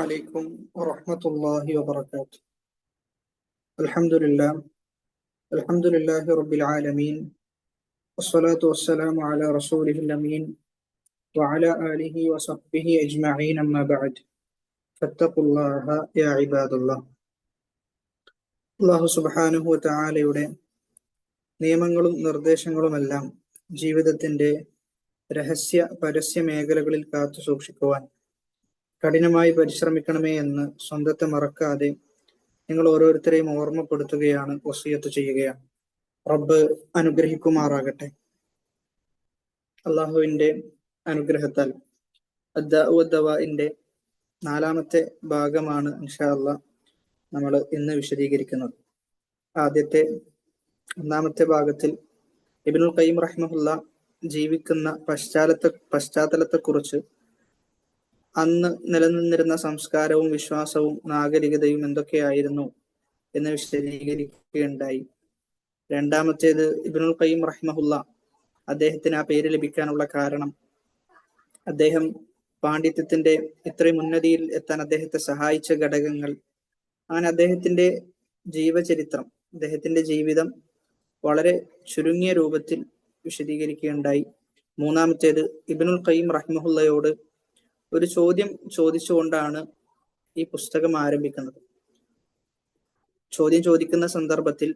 عليكم ورحمة الله وبركاته. الحمد لله رب العالمين، والصلاة والسلام على رسوله الأمين وعلى آله وصحبه أجمعين، أما بعد فاتقوا الله يا عباد الله. അല്ലാഹു സുബ്ഹാനഹു വ തആലയുടെ നിയമങ്ങളും നിർദ്ദേശങ്ങളുമെല്ലാം ജീവിതത്തിന്റെ രഹസ്യ പരസ്യ മേഖലകളിൽ കാത്തു സൂക്ഷിക്കുവാൻ കഠിനമായി പരിശ്രമിക്കണമേ എന്ന് സ്വന്തത്തെ മറക്കാതെ നിങ്ങൾ ഓരോരുത്തരെയും ഓർമ്മപ്പെടുത്തുകയാണ്, വസിയത്ത് ചെയ്യുകയാണ്. റബ്ബ് അനുഗ്രഹിക്കുമാറാകട്ടെ. അള്ളാഹുവിന്റെ അനുഗ്രഹത്താൽ അദ്ദഅ്വദ്ദവാഇന്റെ 4ാമത്തെ ഭാഗമാണ് ഇൻഷാ അല്ലാഹ് നമ്മൾ ഇന്ന് വിശദീകരിക്കുന്നത്. ഒന്നാമത്തെ ഭാഗത്തിൽ ഇബ്നുൽ ഖയ്യിം റഹിമഹുല്ലാഹ് ജീവിക്കുന്ന പശ്ചാത്തലത്തെക്കുറിച്ച്, അന്ന് നിലനിന്നിരുന്ന സംസ്കാരവും വിശ്വാസവും നാഗരികതയും എന്തൊക്കെയായിരുന്നു എന്ന് വിശദീകരിക്കുകയുണ്ടായി. രണ്ടാമത്തേത് ഇബ്നുൽ ഖയ്യിം റഹിമഹുല്ലാഹ് അദ്ദേഹത്തിന് ആ പേര് ലഭിക്കാനുള്ള കാരണം, അദ്ദേഹം പാണ്ഡിത്യത്തിന്റെ ഇത്രയും ഉന്നതിയിൽ എത്താൻ അദ്ദേഹത്തെ സഹായിച്ച ഘടകങ്ങൾ, അങ്ങനെ അദ്ദേഹത്തിന്റെ ജീവചരിത്രം, അദ്ദേഹത്തിന്റെ ജീവിതം വളരെ ചുരുങ്ങിയ രൂപത്തിൽ വിശദീകരിക്കുകയുണ്ടായി. മൂന്നാമത്തേത് ഇബ്നുൽ ഖയ്യിം റഹിമഹുല്ലയോട് ഒരു ചോദ്യം ചോദിച്ചുകൊണ്ടാണ് ഈ പുസ്തകം ആരംഭിക്കുന്നത്. ചോദ്യം ചോദിക്കുന്ന സന്ദർഭത്തിൽ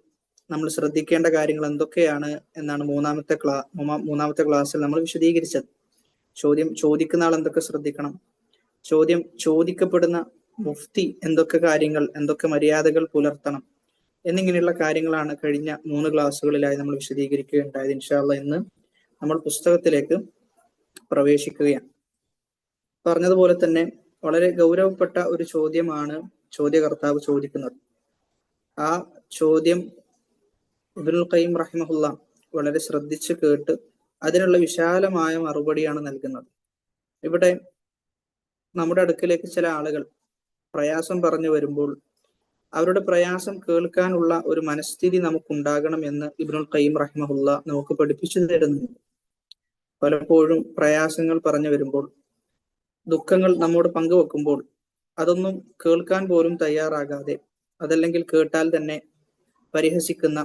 നമ്മൾ ശ്രദ്ധിക്കേണ്ട കാര്യങ്ങൾ എന്തൊക്കെയാണ് എന്നാണ് മൂന്നാമത്തെ ക്ലാസ്സിൽ നമ്മൾ വിശദീകരിച്ചത്. ചോദ്യം ചോദിക്കുന്ന ആൾ എന്തൊക്കെ ശ്രദ്ധിക്കണം, ചോദ്യം ചോദിക്കപ്പെടുന്ന മുഫ്തി എന്തൊക്കെ മര്യാദകൾ പുലർത്തണം എന്നിങ്ങനെയുള്ള കാര്യങ്ങളാണ് കഴിഞ്ഞ 3 ക്ലാസ്സുകളിലായി നമ്മൾ വിശദീകരിക്കുകയുണ്ടായത്. ഇൻഷാ അല്ലാഹ് ഇന്ന് നമ്മൾ പുസ്തകത്തിലേക്ക് പ്രവേശിക്കുകയാണ്. പറഞ്ഞതുപോലെ തന്നെ വളരെ ഗൗരവപ്പെട്ട ഒരു ചോദ്യമാണ് ചോദ്യകർത്താവ് ചോദിക്കുന്നത്. ആ ചോദ്യം ഇബ്നുൽ ഖയ്യിം റഹിമഹുല്ലാഹ് വളരെ ശ്രദ്ധിച്ച് കേട്ട് അതിനുള്ള വിശാലമായ മറുപടിയാണ് നൽകുന്നത്. ഇവിടെ നമ്മുടെ അടുക്കിലേക്ക് ചില ആളുകൾ പ്രയാസം പറഞ്ഞു വരുമ്പോൾ അവരുടെ പ്രയാസം കേൾക്കാനുള്ള ഒരു മനസ്ഥിതി നമുക്കുണ്ടാകണം എന്ന് ഇബ്നുൽ ഖയ്യിം റഹിമഹുല്ലാഹ് നമുക്ക് പഠിപ്പിച്ചു തരുന്നുണ്ട്. പലപ്പോഴും പ്രയാസങ്ങൾ പറഞ്ഞു വരുമ്പോൾ, ദുഃഖങ്ങൾ നമ്മോട് പങ്കുവെക്കുമ്പോൾ അതൊന്നും കേൾക്കാൻ പോലും തയ്യാറാകാതെ, അതല്ലെങ്കിൽ കേട്ടാൽ തന്നെ പരിഹസിക്കുന്ന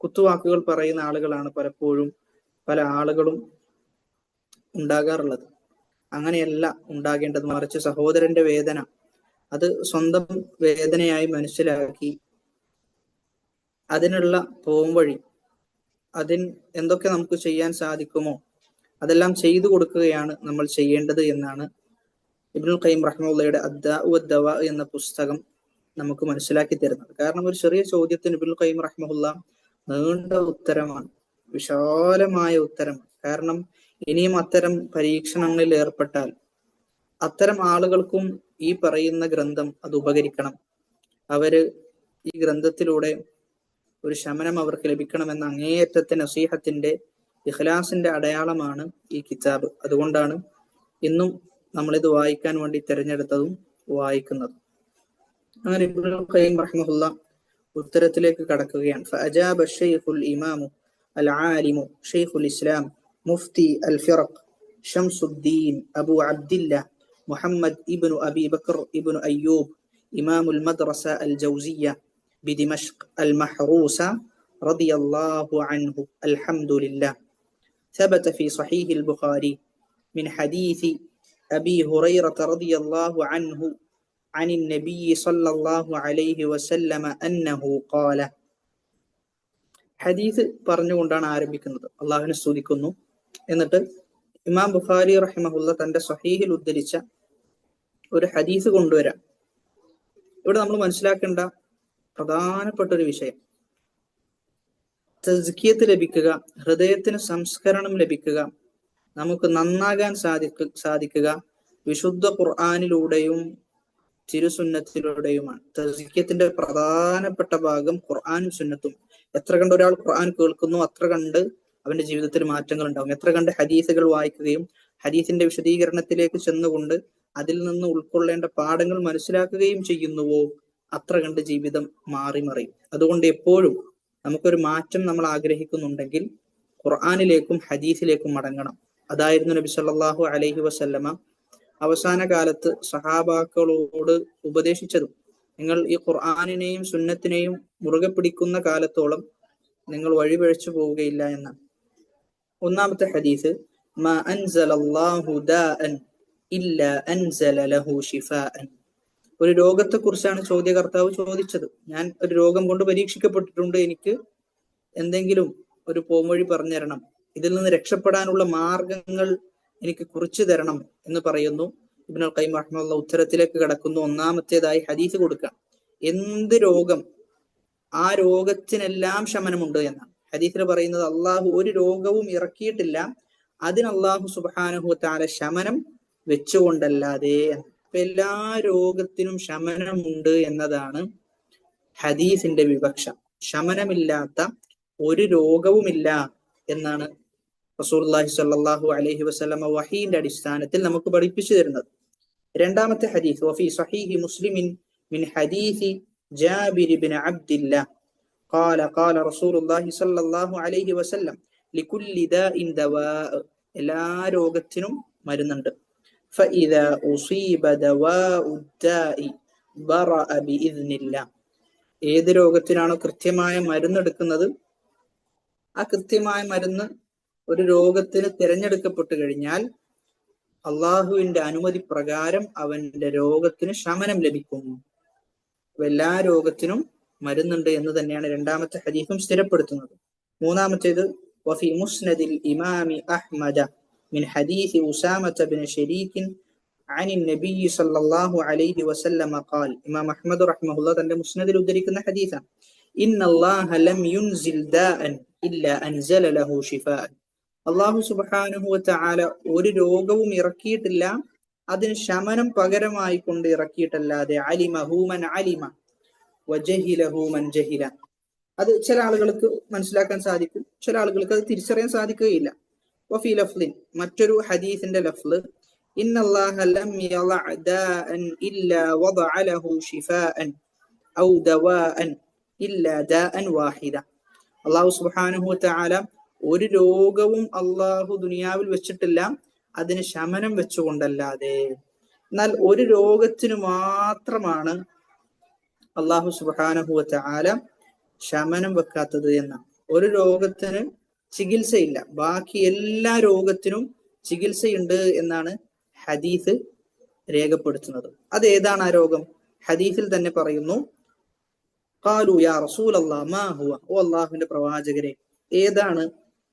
കുത്തുവാക്കുകൾ പറയുന്ന ആളുകളാണ് പലപ്പോഴും പല ആളുകളും ഉണ്ടാകാറുള്ളത്. അങ്ങനെയല്ല ഉണ്ടാകേണ്ടത്. മറിച്ച് സഹോദരന്റെ വേദന അത് സ്വന്തം വേദനയായി മനസ്സിലാക്കി അതിനുള്ള പോംവഴി, എന്തൊക്കെ നമുക്ക് ചെയ്യാൻ സാധിക്കുമോ അതെല്ലാം ചെയ്തു കൊടുക്കുകയാണ് നമ്മൾ ചെയ്യേണ്ടത് എന്നാണ് ഇബ്നുൽ ഖയ്യിം റഹിമഹുള്ളയുടെ അദ്ദഅ്വദ്ദവാ എന്ന പുസ്തകം നമുക്ക് മനസ്സിലാക്കി തരുന്നത്. കാരണം ഒരു ചെറിയ ചോദ്യത്തിന് ഇബ്നുൽ ഖയ്യിം റഹിമഹുല്ലാഹ് നീണ്ട ഉത്തരമാണ്, വിശാലമായ ഉത്തരം. കാരണം ഇനിയും അത്തരം പരീക്ഷണങ്ങളിൽ ഏർപ്പെട്ടാൽ അത്തരം ആളുകൾക്കും ഈ പറയുന്ന ഗ്രന്ഥം അത് ഉപകരിക്കണം. അവര് ഈ ഗ്രന്ഥത്തിലൂടെ ഒരു ശമനം അവർക്ക് ലഭിക്കണമെന്ന അങ്ങേയറ്റത്തെ നസീഹത്തിന്റെ, ഇഖ്ലാസിന്റെ അടയാളമാണ് ഈ കിതാബ്. അതുകൊണ്ടാണ് ഇന്നും നമ്മളിത് വായിക്കാൻ വേണ്ടി തിരഞ്ഞെടുത്തതും വായിക്കുന്നതും. അങ്ങനെ ഇബ്നുൽ ഖയ്യിം റഹിമഹുല്ലാഹ് ഉത്തരത്തിലേക്ക് കടക്കുകയാണ്. ഫഅജാബ ശൈഖുൽ ഇമാമു അൽ ആലിമു ശൈഖുൽ ഇസ്ലാം മുഫ്തി അൽ ഫിറഖ് ശംസുദ്ദീൻ അബു അബ്ദില്ലാഹ് മുഹമ്മദ് ഇബ്നു അബി ബക്കർ ഇബ്നു അയ്യൂബ് ഇമാമുൽ മദ്രസ അൽ ജൗസിയ്യ ബിദിമഷ്ക് അൽ മഹ്റൂസ റളിയല്ലാഹു അൻഹു. അൽഹംദുലില്ലാഹ്. ثبت في صحيح البخاري من حديث أبي هريرة رضي الله عنه عن النبي صلى الله عليه وسلم أنه قال. ഹദീസ് പറഞ്ഞുകൊണ്ടാണ് ആരംഭിക്കുന്നത്. അള്ളാഹുവിനെ സ്തുതിക്കുന്നു. എന്നിട്ട് ഇമാം ബുഖാരി റഹിമഹുല്ല തന്റെ സ്വഹീഹിൽ ഉദ്ധരിച്ച ഒരു ഹദീസ് കൊണ്ടുവരാം. ഇവിടെ നമ്മൾ മനസ്സിലാക്കേണ്ട പ്രധാനപ്പെട്ട ഒരു വിഷയം, തസ്കിയത്ത് ലഭിക്കുക, ഹൃദയത്തിന് സംസ്കരണം ലഭിക്കുക, നമുക്ക് നന്നാകാൻ സാധിക്കുക വിശുദ്ധ ഖുർആനിലൂടെയും തിരുസുന്നത്തിലൂടെയുമാണ്. തസ്കിയത്തിന്റെ പ്രധാനപ്പെട്ട ഭാഗം ഖുർആനും സുന്നത്തും. എത്ര കണ്ട് ഒരാൾ ഖുർആൻ കേൾക്കുന്നു അത്ര കണ്ട് അവന്റെ ജീവിതത്തിൽ മാറ്റങ്ങൾ ഉണ്ടാകും. എത്ര കണ്ട് ഹദീസുകൾ വായിക്കുകയും ഹദീസിന്റെ വിശദീകരണത്തിലേക്ക് ചെന്നുകൊണ്ട് അതിൽ നിന്ന് ഉൾക്കൊള്ളേണ്ട പാഠങ്ങൾ മനസ്സിലാക്കുകയും ചെയ്യുന്നുവോ അത്ര കണ്ട് ജീവിതം മാറി മറിയും. അതുകൊണ്ട് എപ്പോഴും നമുക്കൊരു മാറ്റം നമ്മൾ ആഗ്രഹിക്കുന്നുണ്ടെങ്കിൽ ഖുർആനിലേക്കും ഹദീസിലേക്കും മടങ്ങണം. അതായിരുന്നു നബി സല്ലല്ലാഹു അലൈഹി വസല്ലമ അവസാന കാലത്ത് സഹാബാക്കളോട് ഉപദേശിച്ചതും. നിങ്ങൾ ഈ ഖുർആനിനെയും സുന്നത്തിനെയും മുറുകെ പിടിക്കുന്ന കാലത്തോളം നിങ്ങൾ വഴിപിഴച്ചു പോവുകയില്ല എന്നാണ്. ഒന്നാമത്തെ ഹദീസ്, മാ അൻസലല്ലാഹു ദാഅൻ ഇല്ലാ അൻസല ലഹു ശിഫാഅൻ. ഒരു രോഗത്തെ കുറിച്ചാണ് ചോദ്യകർത്താവ് ചോദിച്ചത്. ഞാൻ ഒരു രോഗം കൊണ്ട് പരീക്ഷിക്കപ്പെട്ടിട്ടുണ്ട്, എനിക്ക് എന്തെങ്കിലും ഒരു പോംവഴി പറഞ്ഞു തരണം, ഇതിൽ നിന്ന് രക്ഷപ്പെടാനുള്ള മാർഗങ്ങൾ എനിക്ക് കുറിച്ചു തരണം എന്ന് പറയുന്നു. ഇബ്നുൽ ഖയ്യിം റഹിമഹുല്ലാഹ് ഉത്തരത്തിലേക്ക് കടക്കുന്നു. ഒന്നാമത്തേതായി ഹദീസ് കൊടുക്കുക, എന്ത് രോഗം, ആ രോഗത്തിനെല്ലാം ശമനമുണ്ട് എന്നാണ്. ഹദീസിൽ പറയുന്നത് അള്ളാഹു ഒരു രോഗവും ഇറക്കിയിട്ടില്ല, അതിന് അള്ളാഹു സുബ്ഹാനഹു വതആല ശമനം വെച്ചുകൊണ്ടല്ലാതെ. അപ്പൊ എല്ലാ രോഗത്തിനും ശമനമുണ്ട് എന്നതാണ് ഹദീസിന്റെ വിവക്ഷ. ശമനമില്ലാത്ത ഒരു രോഗവുമില്ല എന്നാണ് റസൂലുള്ളാഹി സ്വല്ലല്ലാഹു അലൈഹി വസല്ലമ വഹീന്റെ അടിസ്ഥാനത്തിൽ നമുക്ക് പഠിപ്പിച്ചു തരുന്നത്. രണ്ടാമത്തെ ഹദീസ്, വഫി സ്വഹീഹി മുസ്ലിമിൻ മിൻ ഹദീസി ജാബിർ ഇബ്നു അബ്ദില്ലാഹ് ഖാല ഖാല റസൂലുള്ളാഹി സ്വല്ലല്ലാഹു അലൈഹി വസല്ലം ലികുല്ലി ദാഇൻ ദവാ. എല്ലാ രോഗത്തിനും മരുന്നുണ്ട്. ഫഇദാ ഉസീബ ദവാഉ ദാഇ ബറഅ ബിഇദ്നില്ലാഹ്. ഏത് രോഗത്തിനാണോ കൃത്യമായ മരുന്നെടുക്കുന്നത്, ആ കൃത്യമായ മരുന്ന് ഒരു രോഗത്തിന് തിരഞ്ഞെടുക്കപ്പെട്ടു കഴിഞ്ഞാൽ അള്ളാഹുവിന്റെ അനുമതി പ്രകാരം അവന്റെ രോഗത്തിന് ശമനം ലഭിക്കും. എല്ലാ രോഗത്തിനും മരുന്നുണ്ട് എന്ന് തന്നെയാണ് രണ്ടാമത്തെ ഹദീസും സ്ഥിരപ്പെടുത്തുന്നത്. മൂന്നാമത്തേത്, വഫി മുസ്നദിൽ ഇമാമി അഹ്മദ മിൻ ഹദീസ് ഉസാമത ബിൻ ശരീക് عن النبي صلى الله عليه وسلم قال. ഇമാം അഹ്മദ് റഹ്മഹുല്ലാഹ് തന്റെ മുസ്നദിൽ ഉദ്ധരിക്കുന്ന ഹദീസാണ്. ഇന്ന അല്ലാഹ ലം യുൻസിൽ ദാഅൻ ഇല്ലാ അൻസല ലഹു ശിഫാഅൻ. അല്ലാഹു സുബ്ഹാനഹു വതആല ഒരു രോഗവും ഇറക്കിയിട്ടില്ല, അതിന് ശമനം പകരമായി കൊണ്ട് ഇറക്കിയിട്ടല്ലാതെ. അലിമഹു മൻ അലിമ വജഹിലഹു മൻ ജഹില. അത് ചില ആളുകൾക്ക് മനസ്സിലാക്കാൻ സാധിക്കും, ചില ആളുകൾക്ക് അത് തിരിച്ചറിയാൻ സാധിക്കുകയില്ല. വഫി ലഫ്ലിൻ, മറ്റൊരു ഹദീസിന്റെ ലഫ്ല്, ഇന്നല്ലാഹ ലം യളഅ ദാഅൻ ഇല്ലാ വദഅ ലഹു ശിഫാഅൻ ഔ ദവാഅൻ ഇല്ലാ ദാഅൻ വാഹിദ. അല്ലാഹു സുബ്ഹാനഹു വതആല ഒരു രോഗവും അള്ളാഹു ദുനിയാവിൽ വെച്ചിട്ടില്ല, അതിന് ശമനം വെച്ചുകൊണ്ടല്ലാതെ. എന്നാൽ ഒരു രോഗത്തിന് മാത്രമാണ് അള്ളാഹു സുബ്ഹാനഹു വതആല ശമനം വെക്കാത്തത് എന്നാണ്. ഒരു രോഗത്തിന് ചികിത്സയില്ല, ബാക്കി എല്ലാ രോഗത്തിനും ചികിത്സയുണ്ട് എന്നാണ് ഹദീസ് രേഖപ്പെടുത്തുന്നത്. അത് ഏതാണ് ആ രോഗം? ഹദീസിൽ തന്നെ പറയുന്നു, ഖാലു യാ റസൂലല്ലാഹ് മാ ഹുവ. ഓ അള്ളാഹുവിന്റെ പ്രവാചകരെ, ഏതാണ്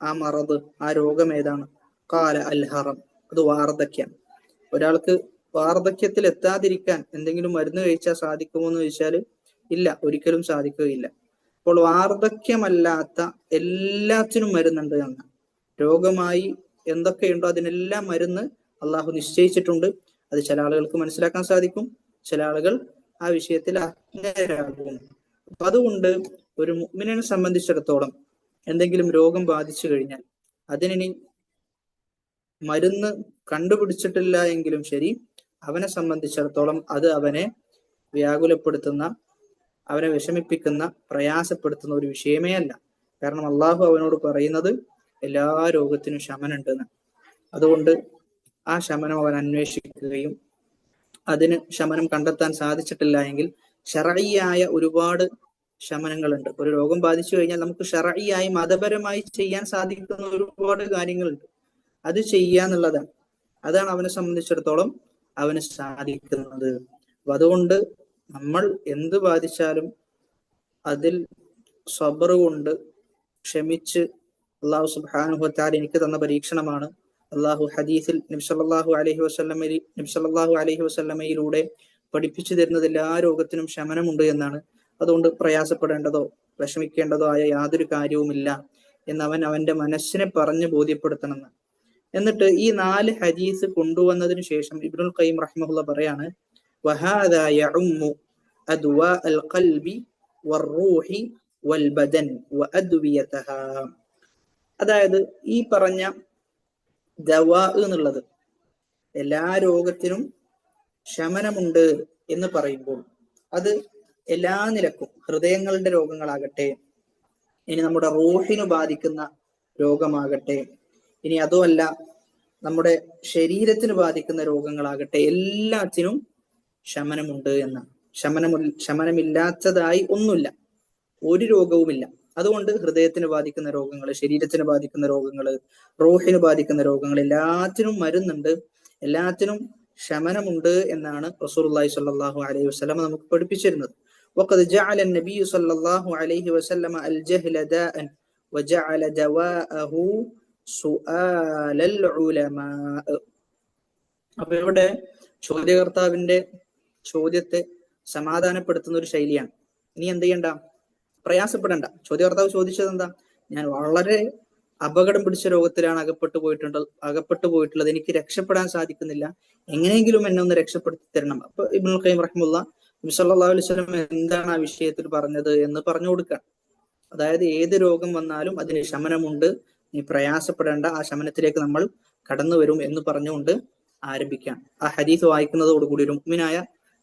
ആ മറദ്, ആ രോഗം ഏതാണ്? ഖാല അൽ ഹറം. അത് വാർദ്ധക്യം. ഒരാൾക്ക് വാർദ്ധക്യത്തിൽ എത്താതിരിക്കാൻ എന്തെങ്കിലും മരുന്ന് കഴിച്ചാൽ സാധിക്കുമോ എന്ന് ചോദിച്ചാൽ ഇല്ല, ഒരിക്കലും സാധിക്കുകയില്ല. അപ്പോൾ വാർദ്ധക്യമല്ലാത്ത എല്ലാത്തിനും മരുന്നുണ്ട് എന്ന്. രോഗമായി എന്തൊക്കെയുണ്ടോ അതിനെല്ലാം മരുന്ന് അള്ളാഹു നിശ്ചയിച്ചിട്ടുണ്ട്. അത് ചില ആളുകൾക്ക് മനസ്സിലാക്കാൻ സാധിക്കും, ചില ആളുകൾ ആ വിഷയത്തിൽ അജ്ഞരാകും. അപ്പൊ അതുകൊണ്ട് ഒരു മുഅ്മിനെ സംബന്ധിച്ചിടത്തോളം എന്തെങ്കിലും രോഗം ബാധിച്ചു കഴിഞ്ഞാൽ അതിനി മരുന്ന് കണ്ടുപിടിച്ചിട്ടില്ല എങ്കിലും ശരി, അവനെ സംബന്ധിച്ചിടത്തോളം അത് അവനെ വ്യാകുലപ്പെടുത്തുന്ന, അവനെ വിഷമിപ്പിക്കുന്ന, പ്രയാസപ്പെടുത്തുന്ന ഒരു വിഷയമേ അല്ല. കാരണം അള്ളാഹു അവനോട് പറയുന്നത് എല്ലാ രോഗത്തിനും ശമനമുണ്ടെന്ന്. അതുകൊണ്ട് ആ ശമനം അവൻ അന്വേഷിക്കുകയും അതിന് ശമനം കണ്ടെത്താൻ സാധിച്ചിട്ടില്ല എങ്കിൽ ശർഈയായ ഒരുപാട് ശമനങ്ങളുണ്ട്. ഒരു രോഗം ബാധിച്ചു കഴിഞ്ഞാൽ നമുക്ക് ശർഈയായി മതപരമായി ചെയ്യാൻ സാധിക്കുന്ന ഒരുപാട് കാര്യങ്ങളുണ്ട്. അത് ചെയ്യാന്നുള്ളതാണ്. അതാണ് അവനെ സംബന്ധിച്ചിടത്തോളം അവന് സാധിക്കുന്നത്. അപ്പൊ അതുകൊണ്ട് നമ്മൾ എന്ത് ബാധിച്ചാലും അതിൽ സബർ കൊണ്ട് ക്ഷമിച്ച്, അള്ളാഹു സുബ്ഹാനഹു വതആല എനിക്ക് തന്ന പരീക്ഷണമാണ്, അള്ളാഹു ഹദീസിൽ നബി സല്ലല്ലാഹു അലൈഹി വസല്ലമയിലൂടെ പഠിപ്പിച്ചു തരുന്നത് എല്ലാ രോഗത്തിനും ശമനമുണ്ട് എന്നാണ്. അതുകൊണ്ട് പ്രയാസപ്പെടേണ്ടതോ വിഷമിക്കേണ്ടതോ ആയ യാതൊരു കാര്യവുമില്ല എന്നവൻ അവന്റെ മനസ്സിനെ പറഞ്ഞ് ബോധ്യപ്പെടുത്തണം. എന്നിട്ട് ഈ 4 ഹദീസ് കൊണ്ടുവന്നതിന് ശേഷം ഇബ്നുൽ ഖയ്യിം റഹിമഹുല്ലാഹ് പറയാണ്, വഹാദാ യഉമ്മു അദ്വാഅൽ ഖൽബി വറൂഹി വൽ ബദൻ വഅദ്വിയതഹാ. അതായത് ഈ പറഞ്ഞ ദവാ എന്നുള്ളത്, എല്ലാ രോഗത്തിനും ശമനമുണ്ട് എന്ന് പറയുമ്പോൾ അത് എല്ലാ നിലക്കും, ഹൃദയങ്ങളുടെ രോഗങ്ങളാകട്ടെ, ഇനി നമ്മുടെ റൂഹിന് ബാധിക്കുന്ന രോഗമാകട്ടെ, ഇനി അതുമല്ല നമ്മുടെ ശരീരത്തിന് ബാധിക്കുന്ന രോഗങ്ങളാകട്ടെ എല്ലാത്തിനും ശമനമുണ്ട് എന്നാണ്. ശമനമില്ലാത്തതായി ഒന്നുമില്ല, ഒരു രോഗവുമില്ല. അതുകൊണ്ട് ഹൃദയത്തിന് ബാധിക്കുന്ന രോഗങ്ങൾ, ശരീരത്തിന് ബാധിക്കുന്ന രോഗങ്ങൾ, റൂഹിന് ബാധിക്കുന്ന രോഗങ്ങൾ എല്ലാത്തിനും മരുന്നുണ്ട്, എല്ലാത്തിനും ശമനമുണ്ട് എന്നാണ് റസൂലുള്ളാഹി സ്വല്ലല്ലാഹു അലൈഹി വസല്ലം നമുക്ക് പഠിപ്പിച്ചിരുന്നത്. وقد جعل النبي صلى الله عليه وسلم الجهل داء وجعل دواءه سؤال العلماء. അപ്പൊ ഇവിടെ ചോദ്യകർത്താവിന്റെ ചോദ്യത്തെ സമാധാനപ്പെടുത്തുന്ന ഒരു ശൈലിയാണ്. ഇനി എന്ത് ചെയ്യണ്ട, പ്രയാസപ്പെടണ്ട. ചോദ്യകർത്താവ് ചോദിച്ചത് എന്താ? ഞാൻ വളരെ അപകടം പിടിച്ച രോഗത്തിലാണ് അകപ്പെട്ടു പോയിട്ടുള്ളത്, എനിക്ക് രക്ഷപ്പെടാൻ സാധിക്കുന്നില്ല, എങ്ങനെയെങ്കിലും എന്നെ ഒന്ന് രക്ഷപ്പെടുത്തി തരണം. അപ്പൊ ഇബ്നുൽ ഖയ്യിം റഹിമഹുല്ലാഹ് നബി സല്ലല്ലാഹു അലൈഹി വസല്ലം എന്താണ് ആ വിഷയത്തിൽ പറഞ്ഞത് എന്ന് പറഞ്ഞു കൊടുക്കുക. അതായത് ഏത് രോഗം വന്നാലും അതിന് ശമനമുണ്ട്, നീ പ്രയാസപ്പെടേണ്ട, ആ ശമനത്തിലേക്ക് നമ്മൾ കടന്നു വരും എന്ന് പറഞ്ഞുകൊണ്ട് ആരംഭിക്കാം. ആ ഹദീസ് വായിക്കുന്നതോടുകൂടി ഒരു മുഅ്മിനായ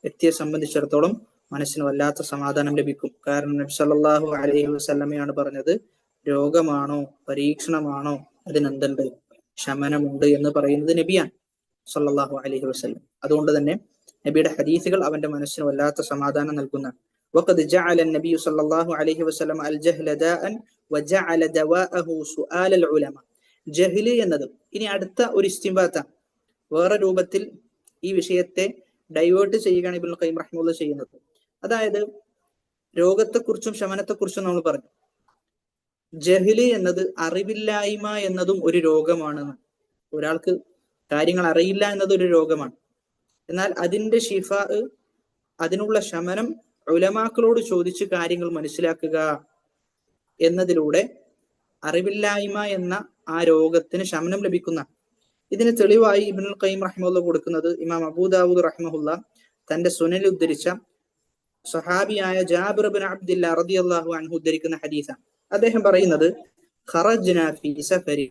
വ്യക്തിയെ സംബന്ധിച്ചിടത്തോളം മനസ്സിന് വല്ലാത്ത സമാധാനം ലഭിക്കും. കാരണം നബി സല്ലല്ലാഹു അലൈഹി വസല്ലമയാണ് പറഞ്ഞത്, രോഗമാണോ പരീക്ഷണമാണോ അതിനെന്തുണ്ട്, ശമനമുണ്ട് എന്ന് പറയുന്നത് നബിയാണ് സല്ലല്ലാഹു അലൈഹി വസല്ലം. അതുകൊണ്ട് തന്നെ നബിയുടെ ഹദീസുകൾ അവന്റെ മനസ്സിന് വല്ലാത്ത സമാധാനം നൽകുന്നതാണ്. وقد جعل النبي صلى الله عليه وسلم الجهل داء وجعل دواءه سؤال العلماء. ജഹ്ല് എന്നത് ഇനി അടുത്ത ഒരു ഇസ്തിംബാത്താണ്, വേറെ രൂപത്തിൽ ഈ വിഷയത്തെ ഡൈവേർട്ട് ചെയ്യുകയാണ് ഇബ്നുൽ ഖയ്യിം റഹിമഹുല്ലാഹ് ചെയ്യുന്നത്. അതായത് രോഗത്തെക്കുറിച്ചും ശമനത്തെക്കുറിച്ചും നമ്മൾ പറഞ്ഞു. ജഹ്ല് എന്നത് അറിവില്ലായ്മ എന്നതും ഒരു രോഗമാണെന്ന്. ഒരാൾക്ക് കാര്യങ്ങൾ അറിയില്ല എന്നത് ഒരു രോഗമാണ്. എന്നാൽ അതിന്റെ ഷിഫ, അതിനുള്ള ശമനം ഉലമാക്കളോട് ചോദിച്ച് കാര്യങ്ങൾ മനസ്സിലാക്കുക എന്നതിലൂടെ അറിവില്ലായ്മ എന്ന ആ രോഗത്തിന് ശമനം ലഭിക്കുന്ന. ഇതിന് തെളിവായി ഇബ്നുൽ ഖയ്യിം റഹിമഹുല്ലാഹ് കൊടുക്കുന്നത് ഇമാം അബൂ ദാവൂദ് റഹിമഹുല്ലാഹ് തന്റെ സുനനിൽ ഉദ്ധരിച്ച സഹാബിയായ ജാബിർ ഇബ്നു അബ്ദില്ലാഹ് റളിയല്ലാഹു അൻഹു ഉദ്ധരിക്കുന്ന ഹദീസാണ്. അദ്ദേഹം പറയുന്നത്, ഖറജ്നാ ഫീ സഫരി,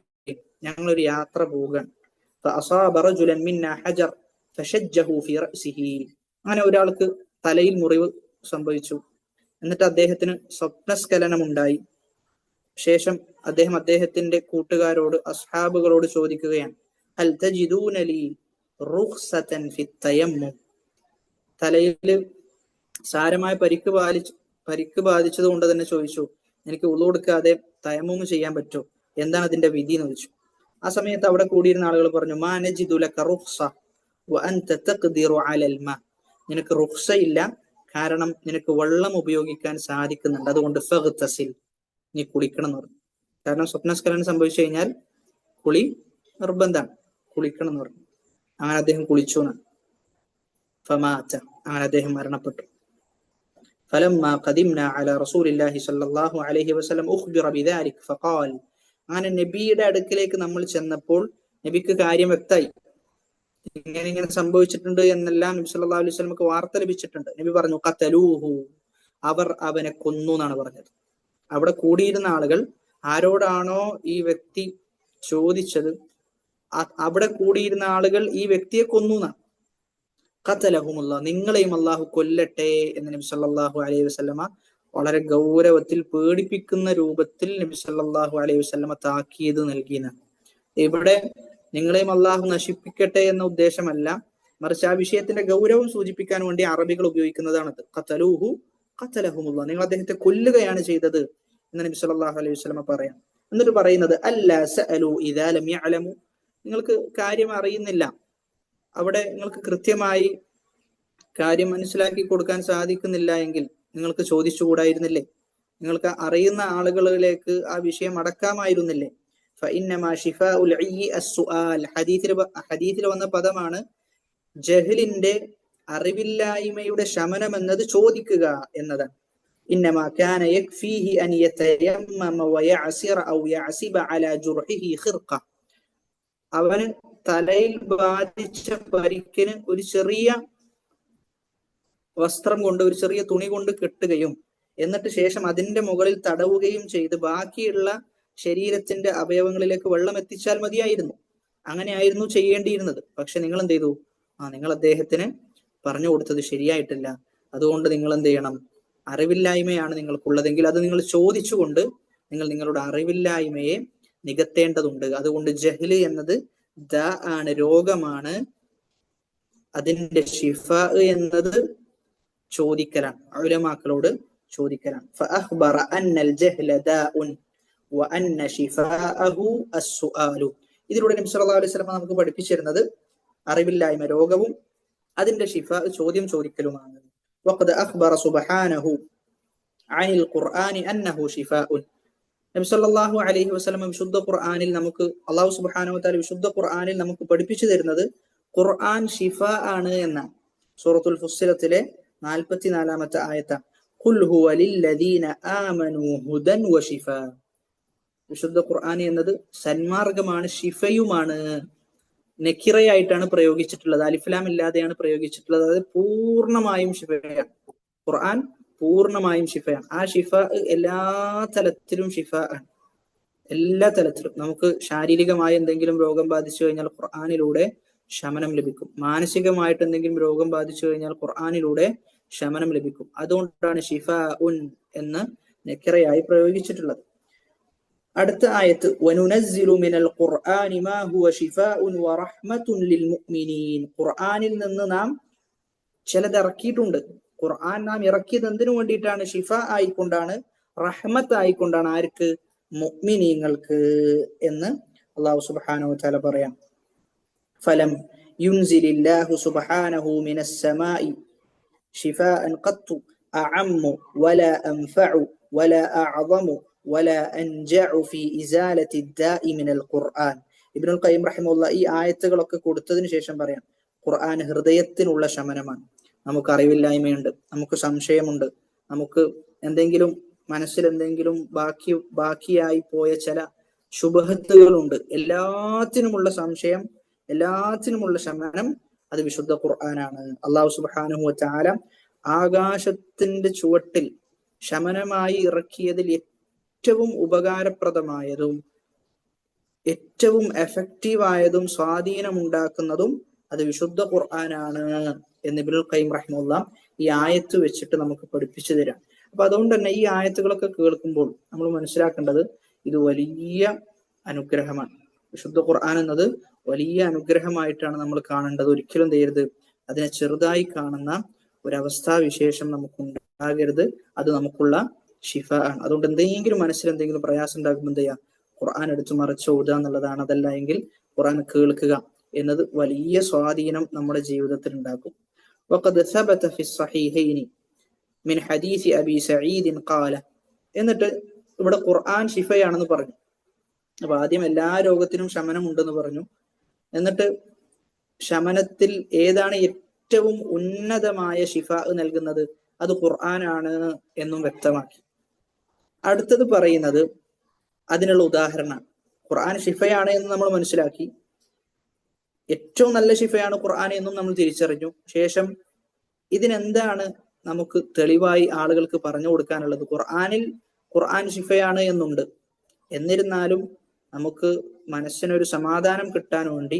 ഞങ്ങളൊരു യാത്ര പോകാൻ, ഫഅസാബ റജുലൻ മിന്നാ ഹജർ ഫശജ്ജഹു ഫീ റഅസിഹി. അങ്ങനെ ഒരാൾക്ക് തലയിൽ മുറിവ് സംഭവിച്ചു, എന്നിട്ട് അദ്ദേഹത്തിന് സ്വപ്നസ്ഖലനം ഉണ്ടായി. ശേഷം അദ്ദേഹത്തിന്റെ കൂട്ടുകാരോട്, അസ്ഹാബുകളോട് ചോദിക്കുകയാണ്, ഹൽ തജിദൂന ലീ റുഖ്സതൻ ഫി തയമ്മും. തലയിൽ സാരമായ പരിക്ക് ബാധിച്ചത് കൊണ്ട് തന്നെ ചോദിച്ചു, എനിക്ക് ഉളു എടുക്കാതെ തയമ്മും ചെയ്യാൻ പറ്റുമോ, എന്താണ് അതിന്റെ വിധി എന്ന് ചോദിച്ചു. ആ സമയത്ത് അവിടെ കൂടിയിരുന്ന ആളുകൾ പറഞ്ഞു, മാ നജിദു ലക റുഖ്സ വഅൻത തഖ്ദിറു അലൽ മാ. നിനക്ക് റുഖ്സ ഇല്ല, കാരണം നിനക്ക് വെള്ളം ഉപയോഗിക്കാൻ സാധിക്കുന്നുണ്ട്, അതുകൊണ്ട് ഫഗ്തസിൽ, നീ കുളിക്കണം എന്ന് പറഞ്ഞു. കാരണം സ്വപ്നസ്ഖലനം സംഭവിച്ചു കഴിഞ്ഞാൽ കുളി നിർബന്ധമാണ്, കുളിക്കണം എന്ന് പറഞ്ഞു. അങ്ങനെ അദ്ദേഹം കുളിച്ചു എന്നാണ്. ഫമാത, അങ്ങനെ അദ്ദേഹം മരണപ്പെട്ടു. فلما قدمنا على رسول الله صلى الله عليه وسلم أخبر بذلك فقال. അങ്ങനെ നബിയുടെ അടുക്കിലേക്ക് നമ്മൾ ചെന്നപ്പോൾ നബിക്ക് കാര്യം വ്യക്തമായി, ഇങ്ങനെ സംഭവിച്ചിട്ടുണ്ട് എന്നെല്ലാം നബി സല്ലല്ലാഹു അലൈഹി വസല്ലമക്ക് വാർത്ത ലഭിച്ചിട്ടുണ്ട്. നബി പറഞ്ഞു, ഖതലൂഹു, അവർ അവനെ കൊന്നു എന്നാണ് പറഞ്ഞത്. അവിടെ കൂടിയിരുന്ന ആളുകൾ ആരോടാണോ ഈ വ്യക്തി ചോദിച്ചത്, അവിടെ കൂടിയിരുന്ന ആളുകൾ ഈ വ്യക്തിയെ കൊന്നു എന്നാണ്. ഖതലഹുമുല്ലാഹ്, നിങ്ങളെയും അള്ളാഹു കൊല്ലട്ടെ എന്ന് നബി സല്ലല്ലാഹു അലൈഹി വസല്ലമ വളരെ ഗൗരവത്തിൽ, പേടിപ്പിക്കുന്ന രൂപത്തിൽ നബി സല്ലല്ലാഹു അലൈഹി വസല്ലമ താക്കീത് നൽകിയെന്നാണ്. ഇവിടെ നിങ്ങളെയും അള്ളാഹു നശിപ്പിക്കട്ടെ എന്ന ഉദ്ദേശമല്ല, മറിച്ച് ആ വിഷയത്തിന്റെ ഗൗരവം സൂചിപ്പിക്കാൻ വേണ്ടി അറബികൾ ഉപയോഗിക്കുന്നതാണത്. ഖതലൂഹു ഖതലഹുമുല്ലാഹ്, നിങ്ങൾ അദ്ദേഹത്തെ കൊല്ലുകയാണ് ചെയ്തത് എന്ന് നബി സല്ലല്ലാഹു അലൈഹി വസല്ലമ പറയാം. എന്നിട്ട് പറയുന്നത്, അല്ലാ സഅലു ഇദാ ലം യഅലമു, നിങ്ങൾക്ക് കാര്യം അറിയുന്നില്ല, അവിടെ നിങ്ങൾക്ക് കൃത്യമായി കാര്യം മനസ്സിലാക്കി കൊടുക്കാൻ സാധിക്കുന്നില്ല എങ്കിൽ നിങ്ങൾക്ക് ചോദിച്ചുകൂടായിരുന്നില്ലേ? നിങ്ങൾക്ക് അറിയുന്ന ആളുകളിലേക്ക് ആ വിഷയം അടക്കാമായിരുന്നില്ലേ? ഫഇന്നമാ ശിഫാഉൽ ഇയ്യി അസ്സുആൽ, ഹദീസിൽ വന്ന പദമാണ് ജഹലിന്റെ, അറിവില്ലായ്മയുടെ ശമനം എന്നത് ചോദിക്കുക എന്നതാണ്. ഇന്നമാ കാന യക്ഫീഹി അൻ യതയമ്മമ വയഅസിറ ഔ യഅസിബ അലാ ജുർഹിഹി ഖിർഖ. അവന് തലയിൽ ബാധിച്ച പരിക്കിന് ഒരു ചെറിയ വസ്ത്രം കൊണ്ട്, ഒരു ചെറിയ തുണി കൊണ്ട് കെട്ടുകയും എന്നിട്ട് ശേഷം അതിന്റെ മുകളിൽ തടവുകയും ചെയ്ത് ബാക്കിയുള്ള ശരീരത്തിന്റെ അവയവങ്ങളിലേക്ക് വെള്ളം എത്തിച്ചാൽ മതിയായിരുന്നു. അങ്ങനെയായിരുന്നു ചെയ്യേണ്ടിയിരുന്നത്. പക്ഷെ നിങ്ങൾ എന്ത് ചെയ്തു? നിങ്ങൾ അദ്ദേഹത്തിന് പറഞ്ഞു കൊടുത്തത് ശരിയായിട്ടില്ല. അതുകൊണ്ട് നിങ്ങൾ എന്ത് ചെയ്യണം? അറിവില്ലായ്മയാണ് നിങ്ങൾക്കുള്ളതെങ്കിൽ അത് നിങ്ങൾ ചോദിച്ചുകൊണ്ട് നിങ്ങൾ നിങ്ങളുടെ അറിവില്ലായ്മയെ നികത്തേണ്ടതുണ്ട്. അതുകൊണ്ട് ജഹ്ല് എന്നത് ദാ ആണ്, രോഗമാണ്. അതിന്റെ ഷിഫ എന്നത് ചോദിക്കലാണ്, ഉലമാക്കളോട് ചോദിക്കലാണ്. ഫഅഖ്ബറ അന്നൽ ജഹ്ല ദാഉൻ വഅന്ന ശിഫാഅഹു അസ്സുആലു. ഇതിലൂടെ നബി സല്ലല്ലാഹു അലൈഹി വസല്ലം നമുക്ക് പഠിപ്പിച്ചിരുന്നത് അറിവില്ലായ്മ രോഗവും അതിന്റെ ഷിഫ ചോദ്യം ചോദിക്കലുമാണ്. വഖദ് അഖ്ബറ സുബ്ഹാനഹു അനിൽ ഖുർആനി അന്നഹു ശിഫാഉൻ. നബി സല്ലല്ലാഹു അലൈഹി വസല്ലം വിശുദ്ധ ഖുർആനിൽ നമുക്ക്, അല്ലാഹു സുബ്ഹാനഹു വ തആല വിശുദ്ധ ഖുർആനിൽ നമുക്ക് പഠിപ്പിച്ചു തരുന്നത് ഖുർആൻ ഷിഫ ആണ് എന്നാണ്. സൂറത്തുൽ ഫുസ്സിലത്തിലെ 44-ാമത്തെ ആയത്താണ്. ഖുൽ ഹുവ ലില്ലദീന ആമനൂ ഹുദൻ വശിഫാ. വിശുദ്ധ ഖുർആൻ എന്നത് സന്മാർഗമാണ്, ഷിഫയുമാണ്. നക്കിറയായിട്ടാണ് പ്രയോഗിച്ചിട്ടുള്ളത്, അലിഫ്ലാം ഇല്ലാതെയാണ് പ്രയോഗിച്ചിട്ടുള്ളത്. അത് പൂർണ്ണമായും ഷിഫയാണ്. ഖുർആൻ പൂർണ്ണമായും ഷിഫയാണ്. ആ ഷിഫ എല്ലാ തലത്തിലും ഷിഫ ആണ്. എല്ലാ തലത്തിലും നമുക്ക് ശാരീരികമായ എന്തെങ്കിലും രോഗം ബാധിച്ചു കഴിഞ്ഞാൽ ഖുർആനിലൂടെ ശമനം ലഭിക്കും. മാനസികമായിട്ട് എന്തെങ്കിലും രോഗം ബാധിച്ചു കഴിഞ്ഞാൽ ഖുർആനിലൂടെ ശമനം ലഭിക്കും. അതുകൊണ്ടാണ് ഷിഫ ഉൻ എന്ന് നക്കിറയായി പ്രയോഗിച്ചിട്ടുള്ളത്. അടുത്ത ആയത്ത് വനുനസ്സിലു മിനൽ ഖുർആനി മാ ഹുവ ശിഫാഉൻ വറഹ്മത്തുൻ ലിൽ മുഅ്മിനീൻ. ഖുർആനിൽ നിന്ന് നാം ചിലത് ഇറക്കിയിട്ടുണ്ട്. ഖുർആൻ നാം ഇറക്കിയത് എന്തിനു വേണ്ടിയിട്ടാണ്? ഷിഫ ആയിക്കൊണ്ടാണ്, റഹ്മത്ത് ആയിക്കൊണ്ടാണ്. ആർക്ക്? മുഅ്മിനീങ്ങൾക്ക് എന്ന് അല്ലാഹു സുബ്ഹാനഹു വ തആല പറയാം. ഫലം യുൻസിലില്ലാഹു സുബ്ഹാനഹു മിനസ് സമാഇ ശിഫാഅൻ ഖത്തു അഅമ്മു വലാ അൻഫഉ വലാ അഅ്ളമു വലാ അൻജഉ ഫീ ഇസാലത്തി ദാഇ മിനൽ ഖുർആൻ. ഇബ്നുൽ ഖയ്യിം റഹിമഹുല്ലാഹ് ഈ ആയത്തുകളൊക്കെ കൊടുത്തതിന് ശേഷം പറയാം, ഖുർആൻ ഹൃദയത്തിനുള്ള ശമനമാണ്. നമുക്ക് അറിവില്ലായ്മയുണ്ട്, നമുക്ക് സംശയമുണ്ട്, നമുക്ക് എന്തെങ്കിലും മനസ്സിൽ എന്തെങ്കിലും ബാക്കിയായി പോയ ചില ശുബഹത്തുകളുണ്ട്. എല്ലാത്തിനുമുള്ള സംശയം, എല്ലാത്തിനുമുള്ള ശമനം അത് വിശുദ്ധ ഖുർആനാണ്. അല്ലാഹു സുബ്ഹാനഹു വ തആല ആകാശത്തിന്റെ ചുവട്ടിൽ ശമനമായി ഇറക്കിയതിൽ ഏറ്റവും ഉപകാരപ്രദമായതും ഏറ്റവും എഫക്റ്റീവായതും സ്വാധീനമുണ്ടാക്കുന്നതും അത് വിശുദ്ധ ഖുർആനാണ് എന്ന് ഇബ്നുൽ ഖയ്യിം റഹിമഹുല്ലാഹ് ഈ ആയത്ത് വെച്ചിട്ട് നമുക്ക് പഠിപ്പിച്ചു തരാം. അപ്പൊ അതുകൊണ്ട് തന്നെ ഈ ആയത്തുകളൊക്കെ കേൾക്കുമ്പോൾ നമ്മൾ മനസ്സിലാക്കേണ്ടത് ഇത് വലിയ അനുഗ്രഹമാണ്. വിശുദ്ധ ഖുർആൻ എന്നത് വലിയ അനുഗ്രഹമായിട്ടാണ് നമ്മൾ കാണേണ്ടത്. ഒരിക്കലും ചെയ്യരുത് അതിനെ ചെറുതായി കാണുന്ന ഒരവസ്ഥാവിശേഷം നമുക്കുണ്ടാകരുത്. അത് നമുക്കുള്ള ഷിഫ ആണ്. അതുകൊണ്ട് എന്തെങ്കിലും മനസ്സിൽ എന്തെങ്കിലും പ്രയാസം ഉണ്ടാകുമ്പോൾ എന്ത് ചെയ്യുക? ഖുർആൻ എടുത്ത് മറിച്ച് ഓതുക എന്നുള്ളതാണ്. അതല്ല എങ്കിൽ ഖുർആൻ കേൾക്കുക എന്നത് വലിയ സ്വാധീനം നമ്മുടെ ജീവിതത്തിൽ ഉണ്ടാക്കും. വഖദ് സബത ഫി സ്വഹീഹൈനി മിൻ ഹദീസ് അബി സഈദ് ഖാല. എന്നിട്ട് ഇവിടെ ഖുർആൻ ഷിഫയാണെന്ന് പറഞ്ഞു. അപ്പൊ ആദ്യം എല്ലാ രോഗത്തിനും ശമനം ഉണ്ടെന്ന് പറഞ്ഞു. എന്നിട്ട് ശമനത്തിൽ ഏതാണ് ഏറ്റവും ഉന്നതമായ ഷിഫ നൽകുന്നത്? അത് ഖുർആനാണ് എന്നും വ്യക്തമാക്കി. അടുത്തത് പറയുന്നത് അതിനുള്ള ഉദാഹരണമാണ്. ഖുർആൻ ഷിഫയാണ് എന്ന് നമ്മൾ മനസ്സിലാക്കി, ഏറ്റവും നല്ല ഷിഫയാണ് ഖുർആൻ എന്നും നമ്മൾ തിരിച്ചറിഞ്ഞു. ശേഷം ഇതിനെന്താണ് നമുക്ക് തെളിവായി ആളുകൾക്ക് പറഞ്ഞു കൊടുക്കാനുള്ളത്? ഖുർആൻ ഷിഫയാണ് എന്നുണ്ട്, എന്നിരുന്നാലും നമുക്ക് മനസ്സിനൊരു സമാധാനം കിട്ടാൻ വേണ്ടി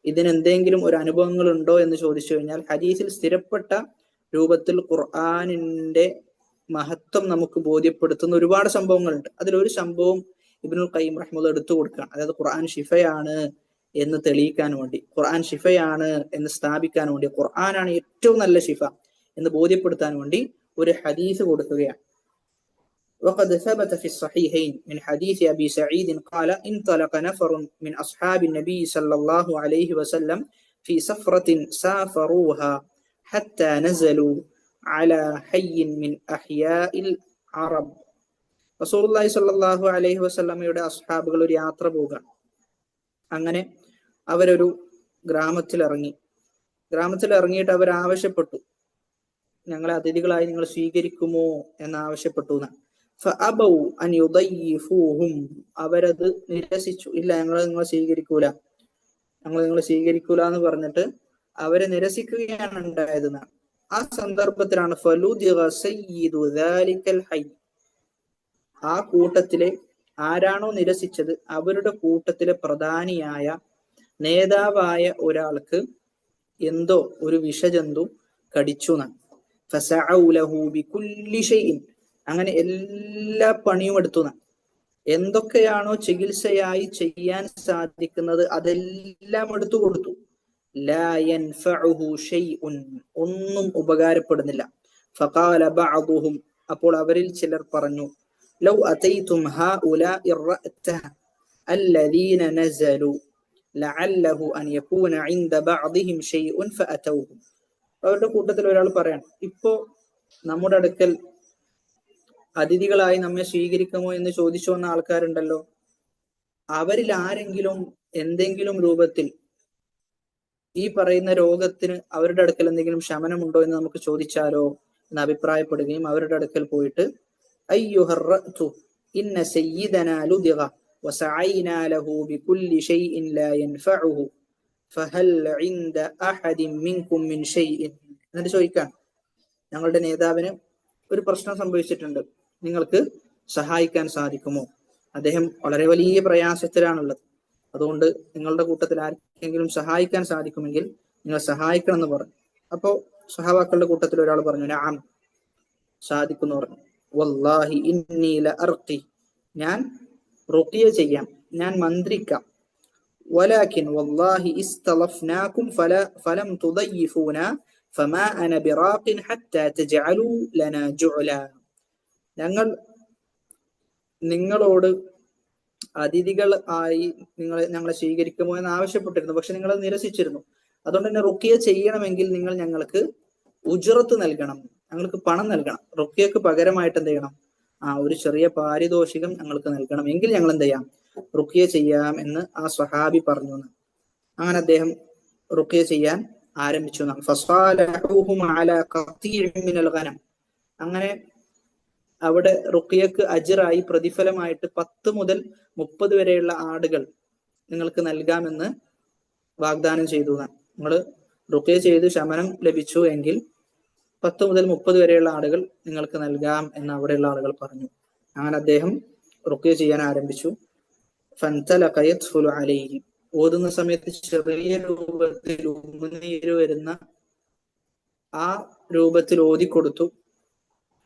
ഇതിനെന്തെങ്കിലും ഒരു അനുഭവങ്ങൾ ഉണ്ടോ എന്ന് ചോദിച്ചു കഴിഞ്ഞാൽ ഹദീസിൽ സ്ഥിരപ്പെട്ട രൂപത്തിൽ ഖുർആനിന്റെ മഹത്വം നമുക്ക് ബോധ്യപ്പെടുത്തുന്ന ഒരുപാട് സംഭവങ്ങളുണ്ട്. അതിലൊരു സംഭവം ഇബ്നുൽ ഖയ്യിം റഹിമഹുല്ലാഹ് എടുത്തു കൊടുക്കുകയാണ്. അതായത് ഖുർആൻ ഷിഫയാണ് എന്ന് തെളിയിക്കാൻ വേണ്ടി, ഖുർആൻ ഷിഫയാണ് എന്ന് സ്ഥാപിക്കാൻ വേണ്ടി, ഖുർആനാണ് ഏറ്റവും നല്ല ഷിഫ എന്ന് ബോധ്യപ്പെടുത്താൻ വേണ്ടി ഒരു ഹദീസ് കൊടുക്കുകയാണ്. وقد ثبت في الصحيحين من حديث أبي سعيد قال انطلق نفر من أصحاب النبي صلى الله عليه وسلم في سفرة سافروها حتى نزلوا على حي من أحياء العرب. റസൂലുള്ളാഹി സ്വല്ലല്ലാഹു അലൈഹി വസല്ലമയുടെ അസ്ഹാബുകൾ ഒരു യാത്ര പോവുകയാണ്. അങ്ങനെ അവരൊരു ഗ്രാമത്തിൽ ഇറങ്ങിയിട്ട് അവർ ആവശ്യപ്പെട്ടു, ഞങ്ങളെ അതിഥികളായി നിങ്ങൾ സ്വീകരിക്കുമോ എന്ന് ആവശ്യപ്പെട്ടു. ഫഅബൗ അൻ യുദയ്യിഫൂഹും, അവരത് നിരസിച്ചു. ഇല്ല, നിങ്ങളെ സ്വീകരിക്കൂല എന്ന് പറഞ്ഞിട്ട് അവരെ നിരസിക്കുകയാണ് ഉണ്ടായത്. ആ സന്ദർഭത്തിലാണ് ഫലുദിഗ സയ്യിദു ദാലിക്കൽ ഹയ്യ്, ആ കൂട്ടത്തിലെ ആരാണോ നിരസിച്ചത് അവരുടെ കൂട്ടത്തിലെ പ്രധാനിയായ നേതാവായ ഒരാൾക്ക് എന്തോ ഒരു വിഷജന്തു കടിച്ചു. ഫസഉ ലഹു ബികുല്ലി ഷൈഇൻ, അങ്ങനെ എല്ലാ പണിയും എടുത്തു. എന്തൊക്കെയാണോ ചികിത്സയായി ചെയ്യാൻ സാധിക്കുന്നത് അതെല്ലാം എടുത്തു കൊടുത്തു. ലാ യൻഫഉഹു ഷൈഉൻ, ഒന്നും ഉപകാരപ്പെടുന്നില്ല. ഫഖാല ബഅദുഹും, അപ്പോൾ അവരിൽ ചിലർ പറഞ്ഞു, ലൗ അതൈതും ഹഉലാഇ റഅത അല്ലദീന നസലു ലഅല്ലഹു അൻ യകൂന ഇൻദ ബഅദിഹിം ഷൈഉൻ ഫഅതൗഹു. അവരുടെ കൂട്ടത്തിൽ ഒരാൾ പറയാണ്, ഇപ്പോ നമ്മുടെ അടുക്കൽ അതിഥികളായി നമ്മെ സ്വീകരിക്കുമോ എന്ന് ചോദിച്ചു വന്ന ആൾക്കാരുണ്ടല്ലോ, അവരിൽ ആരെങ്കിലും എന്തെങ്കിലും രൂപത്തിൽ ഈ പറയുന്ന രോഗത്തിന് അവരുടെ അടുക്കൽ എന്തെങ്കിലും ശമനമുണ്ടോ എന്ന് നമുക്ക് ചോദിച്ചാലോ എന്ന് അഭിപ്രായപ്പെടുകയും അവരുടെ അടുക്കൽ പോയിട്ട് അയ്യുഹർറഅതു ഇന്ന സയ്യിദനാ ലുദിഗ വസഅയ്നാ ലഹു ബികുല്ലി ഷൈഇൻ ലാ യൻഫഉഹു ഫഹൽ ഇൻദ അഹദിൻ മിൻകും മിൻ ഷൈഇൻ. എന്നിട്ട് ചോദിക്കാൻ, ഞങ്ങളുടെ നേതാവിന് ഒരു പ്രശ്നം സംഭവിച്ചിട്ടുണ്ട്, നിങ്ങൾക്ക് സഹായിക്കാൻ സാധിക്കുമോ? അദ്ദേഹം വളരെ വലിയ പ്രയാസത്തിലാണുള്ളത്, അതുകൊണ്ട് നിങ്ങളുടെ കൂട്ടത്തിൽ ആർക്കെങ്കിലും സഹായിക്കാൻ സാധിക്കുമെങ്കിൽ നിങ്ങൾ സഹായിക്കണം എന്ന് പറഞ്ഞു. അപ്പോ സഹാബാക്കളുടെ കൂട്ടത്തിൽ ഒരാൾ പറഞ്ഞു, നഅം, സാധിക്കുന്നു പറഞ്ഞു. വല്ലാഹി ഇന്നി ലഅർഖി, ഞാൻ റുഖിയ ചെയ്യാം, ഞാൻ മന്ത്രിക്കാം. വലാകിൻ വല്ലാഹി ഇസ്തളഫ്നാകും ഫലം തുദയ്യിഫൂനാ ഫമാ അന ബിറാഖിൻ ഹത്താ തജഅലൂ ലനാ ജുഅല. നിങ്ങളോട് അതിഥികൾ ആയി ഞങ്ങളെ സ്വീകരിക്കുമോ എന്ന് ആവശ്യപ്പെട്ടിരുന്നു, പക്ഷെ നിങ്ങൾ അത് നിരസിച്ചിരുന്നു. അതുകൊണ്ട് തന്നെ റുഖിയ ചെയ്യണമെങ്കിൽ നിങ്ങൾ ഞങ്ങൾക്ക് ഉജ്റത്ത് നൽകണം, ഞങ്ങൾക്ക് പണം നൽകണം. റുഖിയക്ക് പകരമായിട്ട് എന്ത് ചെയ്യണം? ഒരു ചെറിയ പാരിതോഷികം ഞങ്ങൾക്ക് നൽകണം, എങ്കിൽ ഞങ്ങൾ എന്ത് ചെയ്യാം? റുഖിയ ചെയ്യാം എന്ന് ആ സ്വഹാബി പറഞ്ഞു. അങ്ങനെ അദ്ദേഹം റുഖിയ ചെയ്യാൻ ആരംഭിച്ചു. അങ്ങനെ അവിടെ റുഖിയക്ക് അജ്റായി പ്രതിഫലമായിട്ട് 10 മുതൽ 30 വരെയുള്ള ആടുകൾ നിങ്ങൾക്ക് നൽകാമെന്ന് വാഗ്ദാനം ചെയ്തു. നിങ്ങൾ റുഖിയ ചെയ്ത് ശമനം ലഭിച്ചു എങ്കിൽ 10 മുതൽ 30 വരെയുള്ള ആടുകൾ നിങ്ങൾക്ക് നൽകാം എന്ന് അവിടെയുള്ള ആളുകൾ പറഞ്ഞു. അങ്ങനെ അദ്ദേഹം റുഖിയ ചെയ്യാൻ ആരംഭിച്ചു. ഫൻതലഖ യത്ഫുലു അലൈഹി, ഓതുന്ന സമയത്ത് ചെറിയ രൂപത്തിൽ ഉമിനീര് വരുന്ന ആ രൂപത്തിൽ ഓതിക്കൊടുത്തു.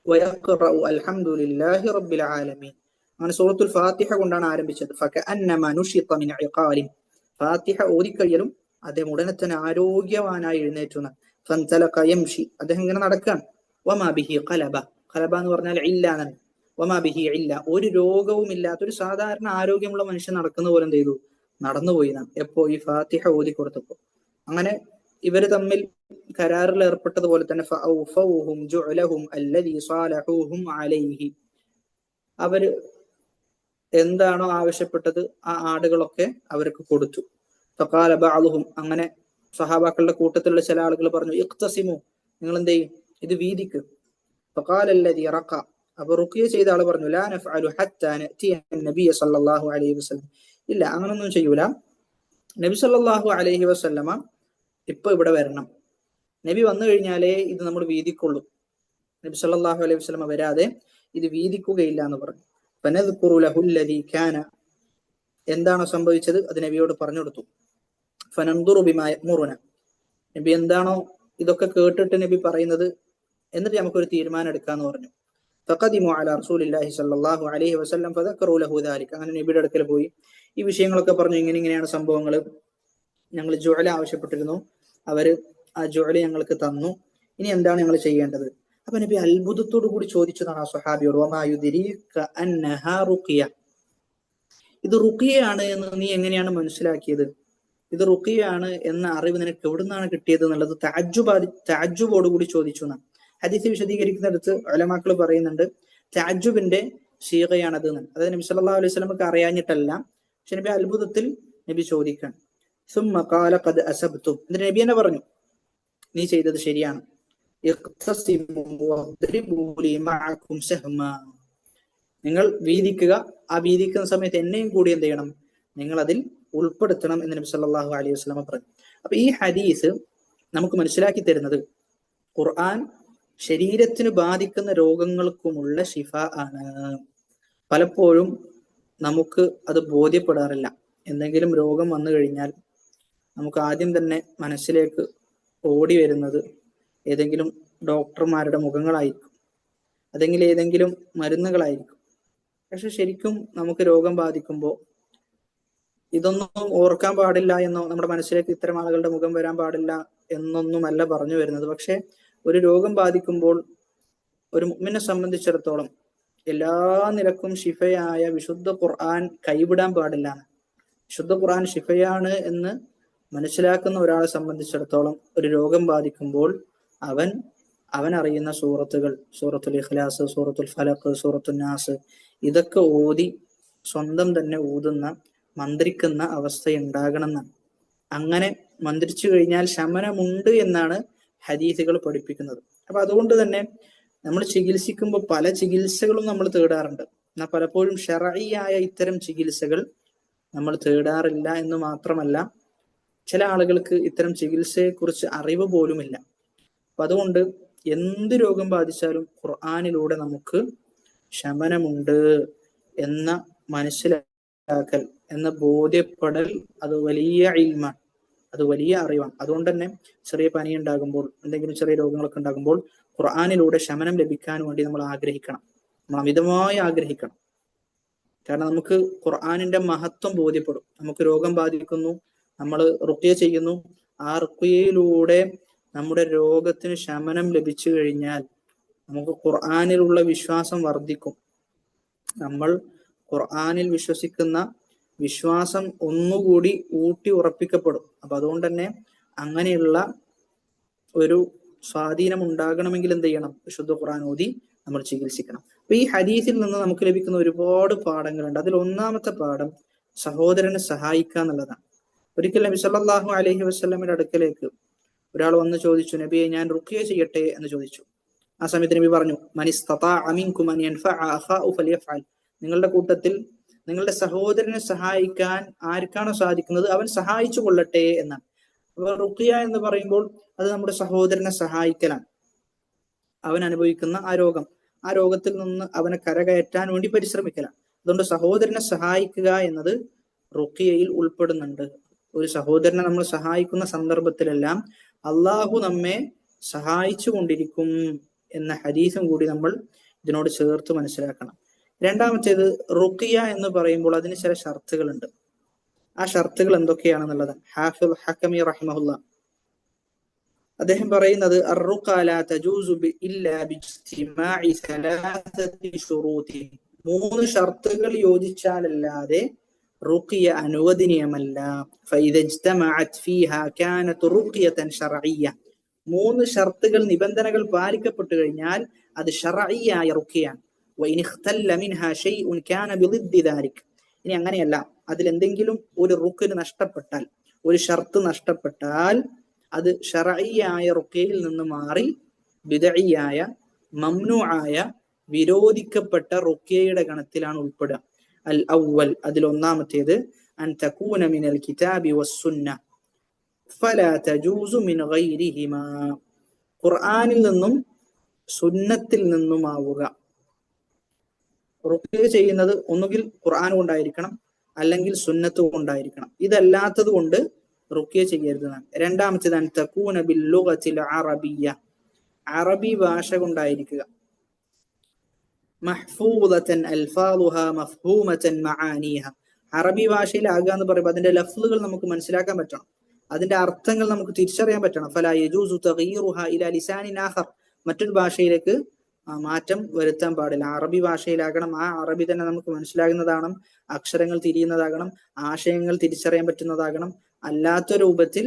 വയഖറഉ അൽഹംദുലില്ലാഹി റബ്ബിൽ ആലമീൻ. അങ്ങനെ സൂറത്തുൽ ഫാത്തിഹ കൊണ്ടാണ് ആരംഭിച്ചത്. ഫകഅന്നമാ നുശിത മിൻ ഇഖാലിൻ, ഫാത്തിഹ ഓതിക്കഴിയലും അദ്ദേഹം ഉടനെ തന്നെ ആരോഗ്യവാനായി എഴുന്നേറ്റു. ഫൻതലഖ യംശി, അദ്ദേഹം ഇങ്ങനെ നടക്കാൻ. വമാ ബിഹി ഖലബ, ഖലബ എന്ന് പറഞ്ഞാൽ ഇല്ല എന്നാണ്. വമാ ബിഹി ഇല്ല, ഒരു രോഗവും ഇല്ലാത്ത ഒരു സാധാരണ ആരോഗ്യമുള്ള മനുഷ്യൻ നടക്കുന്ന പോലെ എന്ത് ചെയ്തു? നടന്നുപോയി. എപ്പോ? ഈ ഫാത്തിഹ ഓതി കൊടുത്തപ്പോ. അങ്ങനെ ഇവര് തമ്മിൽ കരാറിൽ ഏർപ്പെട്ടതുപോലെ തന്നെ അവര് എന്താണോ ആവശ്യപ്പെട്ടത് ആ ആടുകളൊക്കെ അവർക്ക് കൊടുത്തു. ഫഖാല ബഅദുഹും, അങ്ങനെ സഹാബാക്കളുടെ കൂട്ടത്തിലുള്ള ചില ആളുകൾ പറഞ്ഞു, ഇഖ്തസിമു, നിങ്ങൾ എന്ത് ചെയ്യും? ഇത് വീതിക്ക്. ഫഖാല അല്ലദീ റഖ, അപ്പൊ റുഖിയ ചെയ്ത ആള് പറഞ്ഞു, ലാ നഫ്അലു ഹത്താ നഅതിയ നബിയ സല്ലല്ലാഹു അലൈഹി വസല്ലം, ഇല്ല, അങ്ങനൊന്നും ചെയ്യൂല. നബി സല്ലല്ലാഹു അലൈഹി വസല്ലമ ഇപ്പൊ ഇവിടെ വരണം, നബി വന്നു കഴിഞ്ഞാലേ ഇത് നമ്മൾ വീതിക്കുള്ളൂ. നബി സല്ലല്ലാഹു അലൈഹി വസല്ലമ വരാതെ ഇത് വീതിക്കുകയില്ല എന്ന് പറഞ്ഞു. ഫനദ്കുറു ലഹു അല്ലദീ കാന, എന്താണോ സംഭവിച്ചത് അത് നബിയോട് പറഞ്ഞു കൊടുത്തു. ഫനൻദുറു ബിമാ യഅ്മുറുന, നബി എന്താണോ ഇതൊക്കെ കേട്ടിട്ട് നബി പറയുന്നത്, എന്നിട്ട് നമുക്കൊരു തീരുമാനം എടുക്കാന്ന് പറഞ്ഞു. ഫഖദിമു അലാ റസൂലില്ലാഹി സ്വല്ലല്ലാഹു അലൈഹി വസല്ലം ഫദക്കറു ലഹു ദാലിക, അങ്ങനെ നബിയുടെ അടുക്കൽ പോയി ഈ വിഷയങ്ങളൊക്കെ പറഞ്ഞു. ഇങ്ങനെയാണ് സംഭവങ്ങൾ, ഞങ്ങൾ ജുഅല ആവശ്യപ്പെട്ടിരുന്നു, അവര് ആ ജുഅല ഞങ്ങൾക്ക് തന്നു, ഇനി എന്താണ് ഞങ്ങൾ ചെയ്യേണ്ടത്? അപ്പൊ നബി അത്ഭുതത്തോടു കൂടി ചോദിച്ചതാണ് ആ സ്വഹാബിയോട്, വമാ യുദ്രീക അന്നഹാ റുഖിയ, ഇത് റുഖിയയാണ് എന്ന് നീ എങ്ങനെയാണ് മനസ്സിലാക്കിയത്? ഇത് റുഖിയയാണ് എന്ന അറിവ് നിനക്ക് എവിടുന്നാണ് കിട്ടിയത് എന്നുള്ളത് തഅജ്ജുബോട് കൂടി ചോദിച്ചു എന്നാണ്. ഹദീസ് വിശദീകരിക്കുന്നിടത്ത് ഉലമാക്കൾ പറയുന്നുണ്ട്, തഅജ്ജുബിന്റെ സീഗയാണത് എന്ന്. അതായത് നബി സല്ലല്ലാഹു അലൈഹി വസല്ലമക്ക് അറിയാഞ്ഞിട്ടല്ല, പക്ഷെ നബി അത്ഭുതത്തിൽ നബി ചോദിക്കാൻ. സുമ്മ ഖാല ഖദ് അസബ്തു, എന്നിട്ട് നബി തന്നെ പറഞ്ഞു, നീ ചെയ്തത് ശരിയാണ്. നിങ്ങൾ വീതിക്കുക, ആ വീതിക്കുന്ന സമയത്ത് എന്നെയും കൂടി എന്ത് ചെയ്യണം? നിങ്ങൾ അതിൽ ഉൾപ്പെടുത്തണം എന്ന് നബി സല്ലല്ലാഹു അലൈഹി വസല്ലമ പറഞ്ഞു. അപ്പൊ ഈ ഹദീസ് നമുക്ക് മനസ്സിലാക്കി തരുന്നത്, ഖുർആൻ ശരീരത്തിന് ബാധിക്കുന്ന രോഗങ്ങൾക്കുമുള്ള ശിഫ ആണ്. പലപ്പോഴും നമുക്ക് അത് ബോധ്യപ്പെടാറില്ല. എന്തെങ്കിലും രോഗം വന്നു കഴിഞ്ഞാൽ നമുക്ക് ആദ്യം തന്നെ മനസ്സിലേക്ക് ഓടി വരുന്നത് ഏതെങ്കിലും ഡോക്ടർമാരുടെ മുഖങ്ങളായിരിക്കും, അല്ലെങ്കിൽ ഏതെങ്കിലും മരുന്നുകളായിരിക്കും. പക്ഷെ ശരിക്കും നമുക്ക് രോഗം ബാധിക്കുമ്പോൾ ഇതൊന്നും ഓർക്കാൻ പാടില്ല എന്നോ നമ്മുടെ മനസ്സിലേക്ക് ഇത്തരം ആളുകളുടെ മുഖം വരാൻ പാടില്ല എന്നൊന്നുമല്ല പറഞ്ഞു വരുന്നത്. പക്ഷെ ഒരു രോഗം ബാധിക്കുമ്പോൾ ഒരു മുഅ്മിനെ സംബന്ധിച്ചിടത്തോളം എല്ലാ നിലക്കും ശിഫയായ വിശുദ്ധ ഖുർആൻ കൈവിടാൻ പാടില്ല. വിശുദ്ധ ഖുർആൻ ശിഫയാണ് എന്ന് മനസ്സിലാക്കുന്ന ഒരാളെ സംബന്ധിച്ചിടത്തോളം ഒരു രോഗം ബാധിക്കുമ്പോൾ അവൻ അറിയുന്ന സൂറത്തുകൾ, സൂറത്തുൽ ഇഖ്ലാസ്, സൂറത്തുൽ ഫലഖ്, സൂറത്തുൽ നാസ്, ഇതൊക്കെ ഓതി സ്വന്തം തന്നെ ഊതുന്ന മന്ത്രിക്കുന്ന അവസ്ഥയുണ്ടാകണം എന്നാണ്. അങ്ങനെ മന്ത്രിച്ചു കഴിഞ്ഞാൽ ശമനമുണ്ട് എന്നാണ് ഹദീസുകൾ പഠിപ്പിക്കുന്നത്. അപ്പൊ അതുകൊണ്ട് തന്നെ നമ്മൾ ചികിത്സിക്കുമ്പോൾ പല ചികിത്സകളും നമ്മൾ തേടാറുണ്ട്. എന്നാൽ പലപ്പോഴും ശർഈയായ ഇത്തരം ചികിത്സകൾ നമ്മൾ തേടാറില്ല എന്ന് മാത്രമല്ല, ചില ആളുകൾക്ക് ഇത്തരം ചികിത്സയെ കുറിച്ച് അറിവ് പോലുമില്ല. അപ്പൊ അതുകൊണ്ട് എന്ത് രോഗം ബാധിച്ചാലും ഖുർആനിലൂടെ നമുക്ക് ശമനമുണ്ട് എന്ന മനസ്സിലാക്കൽ, എന്ന ബോധ്യപ്പെടൽ, അത് വലിയ ഇൽമാണ്, അത് വലിയ അറിവാണ്. അതുകൊണ്ട് തന്നെ ചെറിയ പനി ഉണ്ടാകുമ്പോൾ, എന്തെങ്കിലും ചെറിയ രോഗങ്ങളൊക്കെ ഉണ്ടാകുമ്പോൾ ഖുർആനിലൂടെ ശമനം ലഭിക്കാൻ വേണ്ടി നമ്മൾ ആഗ്രഹിക്കണം, നമ്മൾ അമിതമായി ആഗ്രഹിക്കണം. കാരണം നമുക്ക് ഖുർആനിന്റെ മഹത്വം ബോധ്യപ്പെടും. നമുക്ക് രോഗം ബാധിക്കുന്നു, നമ്മൾ റുഖ്യ ചെയ്യുന്നു, ആ റുഖ്യയിലൂടെ നമ്മുടെ രോഗത്തിന് ശമനം ലഭിച്ചു കഴിഞ്ഞാൽ നമുക്ക് ഖുർആനിലുള്ള വിശ്വാസം വർദ്ധിക്കും. നമ്മൾ ഖുർആനിൽ വിശ്വസിക്കുന്ന വിശ്വാസം ഒന്നുകൂടി ഊട്ടി ഉറപ്പിക്കപ്പെടും. അപ്പൊ അതുകൊണ്ട് തന്നെ അങ്ങനെയുള്ള ഒരു സ്വാധീനം ഉണ്ടാകണമെങ്കിൽ എന്ത് ചെയ്യണം? വിശുദ്ധ ഖുർആൻ ഓതി നമ്മൾ ചികിത്സിക്കണം. അപ്പൊ ഈ ഹദീസിൽ നിന്ന് നമുക്ക് ലഭിക്കുന്ന ഒരുപാട് പാഠങ്ങളുണ്ട്. അതിൽ ഒന്നാമത്തെ പാഠം സഹോദരനെ സഹായിക്കുക എന്നുള്ളതാണ്. ഒരിക്കൽ നബി സല്ലല്ലാഹു അലൈഹി വസല്ലമയുടെ അടുക്കലേക്ക് ഒരാൾ വന്ന് ചോദിച്ചു, നബിയെ ഞാൻ റുഖ്യ ചെയ്യട്ടെ എന്ന് ചോദിച്ചു. ആ സമയത്ത് നബി പറഞ്ഞു, മൻ ഇസ്തതാഅ മിൻകും അൻ യൻഫഅ അഖാഉ ഫൽയഫ്അൽ. നിങ്ങളുടെ കൂട്ടത്തിൽ നിങ്ങളുടെ സഹോദരനെ സഹായിക്കാൻ ആർക്കാണോ സാധിക്കുന്നത് അവൻ സഹായിച്ചു കൊള്ളട്ടെ എന്നാണ്. അപ്പൊ റുഖ്യ എന്ന് പറയുമ്പോൾ അത് നമ്മുടെ സഹോദരനെ സഹായിക്കലാണ്. അവൻ അനുഭവിക്കുന്ന ആ രോഗത്തിൽ നിന്ന് അവനെ കരകയറ്റാൻ വേണ്ടി പരിശ്രമിക്കലാണ്. അതുകൊണ്ട് സഹോദരനെ സഹായിക്കുക എന്നത് റുഖ്യയിൽ ഉൾപ്പെടുന്നുണ്ട്. ഒരു സഹോദരനെ നമ്മൾ സഹായിക്കുന്ന സന്ദർഭത്തിലെല്ലാം അള്ളാഹു നമ്മെ സഹായിച്ചു കൊണ്ടിരിക്കും എന്ന ഹദീസും കൂടി നമ്മൾ ഇതിനോട് ചേർത്ത് മനസ്സിലാക്കണം. രണ്ടാമത്തേത്, റുഖ്യ എന്ന് പറയുമ്പോൾ അതിന് ചില ഷർത്തുകളുണ്ട്. ആ ഷർത്തുകൾ എന്തൊക്കെയാണെന്നുള്ളത് ഹാഫിദ് ഹക്കമി റഹിമഹുല്ല അദ്ദേഹം പറയുന്നത്, അർറുഖ ലാ തജൂസു ഇല്ലാ ബിജ്തിമാഇ സലാസതി ശുറൂതി. 3 ഷർത്തുകൾ യോജിച്ചാലല്ലാതെ റുഖ്യ അനുവദനീയമല്ല. ഫഇദ ഇജ്തമഅത് ഫീഹാ കാനത് റുഖ്യതൻ ശർഇയ്യ. 3 ഷർത്തുകൾ, നിബന്ധനകൾ പാലിക്കപ്പെട്ടു കഴിഞ്ഞാൽ അത് ശർഇയ്യായ റുഖ്യയാണ്. വഇൻ ഇഖ്തല്ല മിൻഹാ ശൈഉൻ കാന ബിളിദ്ദി ദാലിക്. ഇനി അങ്ങനെയല്ല, അതിലെന്തെങ്കിലും ഒരു റുക്ന് നഷ്ടപ്പെട്ടാൽ, ഒരു ഷർത്ത് നഷ്ടപ്പെട്ടാൽ അത് ശർഇയ്യായ റുഖ്യയിൽ നിന്ന് മാറി ബിദ്ഇയായ, മംനൂആയ, വിരോധിക്കപ്പെട്ട റുഖ്യയുടെ ഗണത്തിലാണ് ഉൾപ്പെടുക. അൽ അവ്വൽ, അതിൽ ഒന്നാമത്തേത്, അൻ തകൂന മിനൽ കിതാബി വസ്സുന്ന ഫലാ തജൂസു മിൻ ഗൈരിഹിമാ. ഖുർആനിൽ നിന്നും സുന്നത്തിൽ നിന്നുമാവുക. റുഖ്യ ചെയ്യുന്നത് ഒന്നുകിൽ ഖുർആൻ കൊണ്ടായിരിക്കണം, അല്ലെങ്കിൽ സുന്നത്ത് കൊണ്ടായിരിക്കണം. ഇതല്ലാത്തത് കൊണ്ട് റുഖ്യ ചെയ്യരുതെന്നാണ്. രണ്ടാമത്തേത്, അൻ തകൂന ബിൽ ലുഗത്തിൽ അറബിയ്യ. അറബി ഭാഷ കൊണ്ടായിരിക്കുക. മഹ്ഫൂദതൻ അൽഫാദുഹാ മഫ്ഹൂമതൻ മആനീഹ. അറബി ഭാഷയിലാകുക എന്ന് പറയുമ്പോൾ അതിന്റെ ലഫ്ളുകൾ നമുക്ക് മനസ്സിലാക്കാൻ പറ്റണം, അതിന്റെ അർത്ഥങ്ങൾ നമുക്ക് തിരിച്ചറിയാൻ പറ്റണം. ഫലാ യജൂസു തഗ്യീറുഹാ ഇലാ ലിസാനിൻ ആഖർ. മറ്റൊരു ഭാഷയിലേക്ക് മാറ്റം വരുത്താൻ പാടില്ല. അറബി ഭാഷയിലാകണം. ആ അറബി തന്നെ നമുക്ക് മനസ്സിലാകുന്നതാകണം, അക്ഷരങ്ങൾ തിരിയുന്നതാകണം, ആശയങ്ങൾ തിരിച്ചറിയാൻ പറ്റുന്നതാകണം. അല്ലാത്ത രൂപത്തിൽ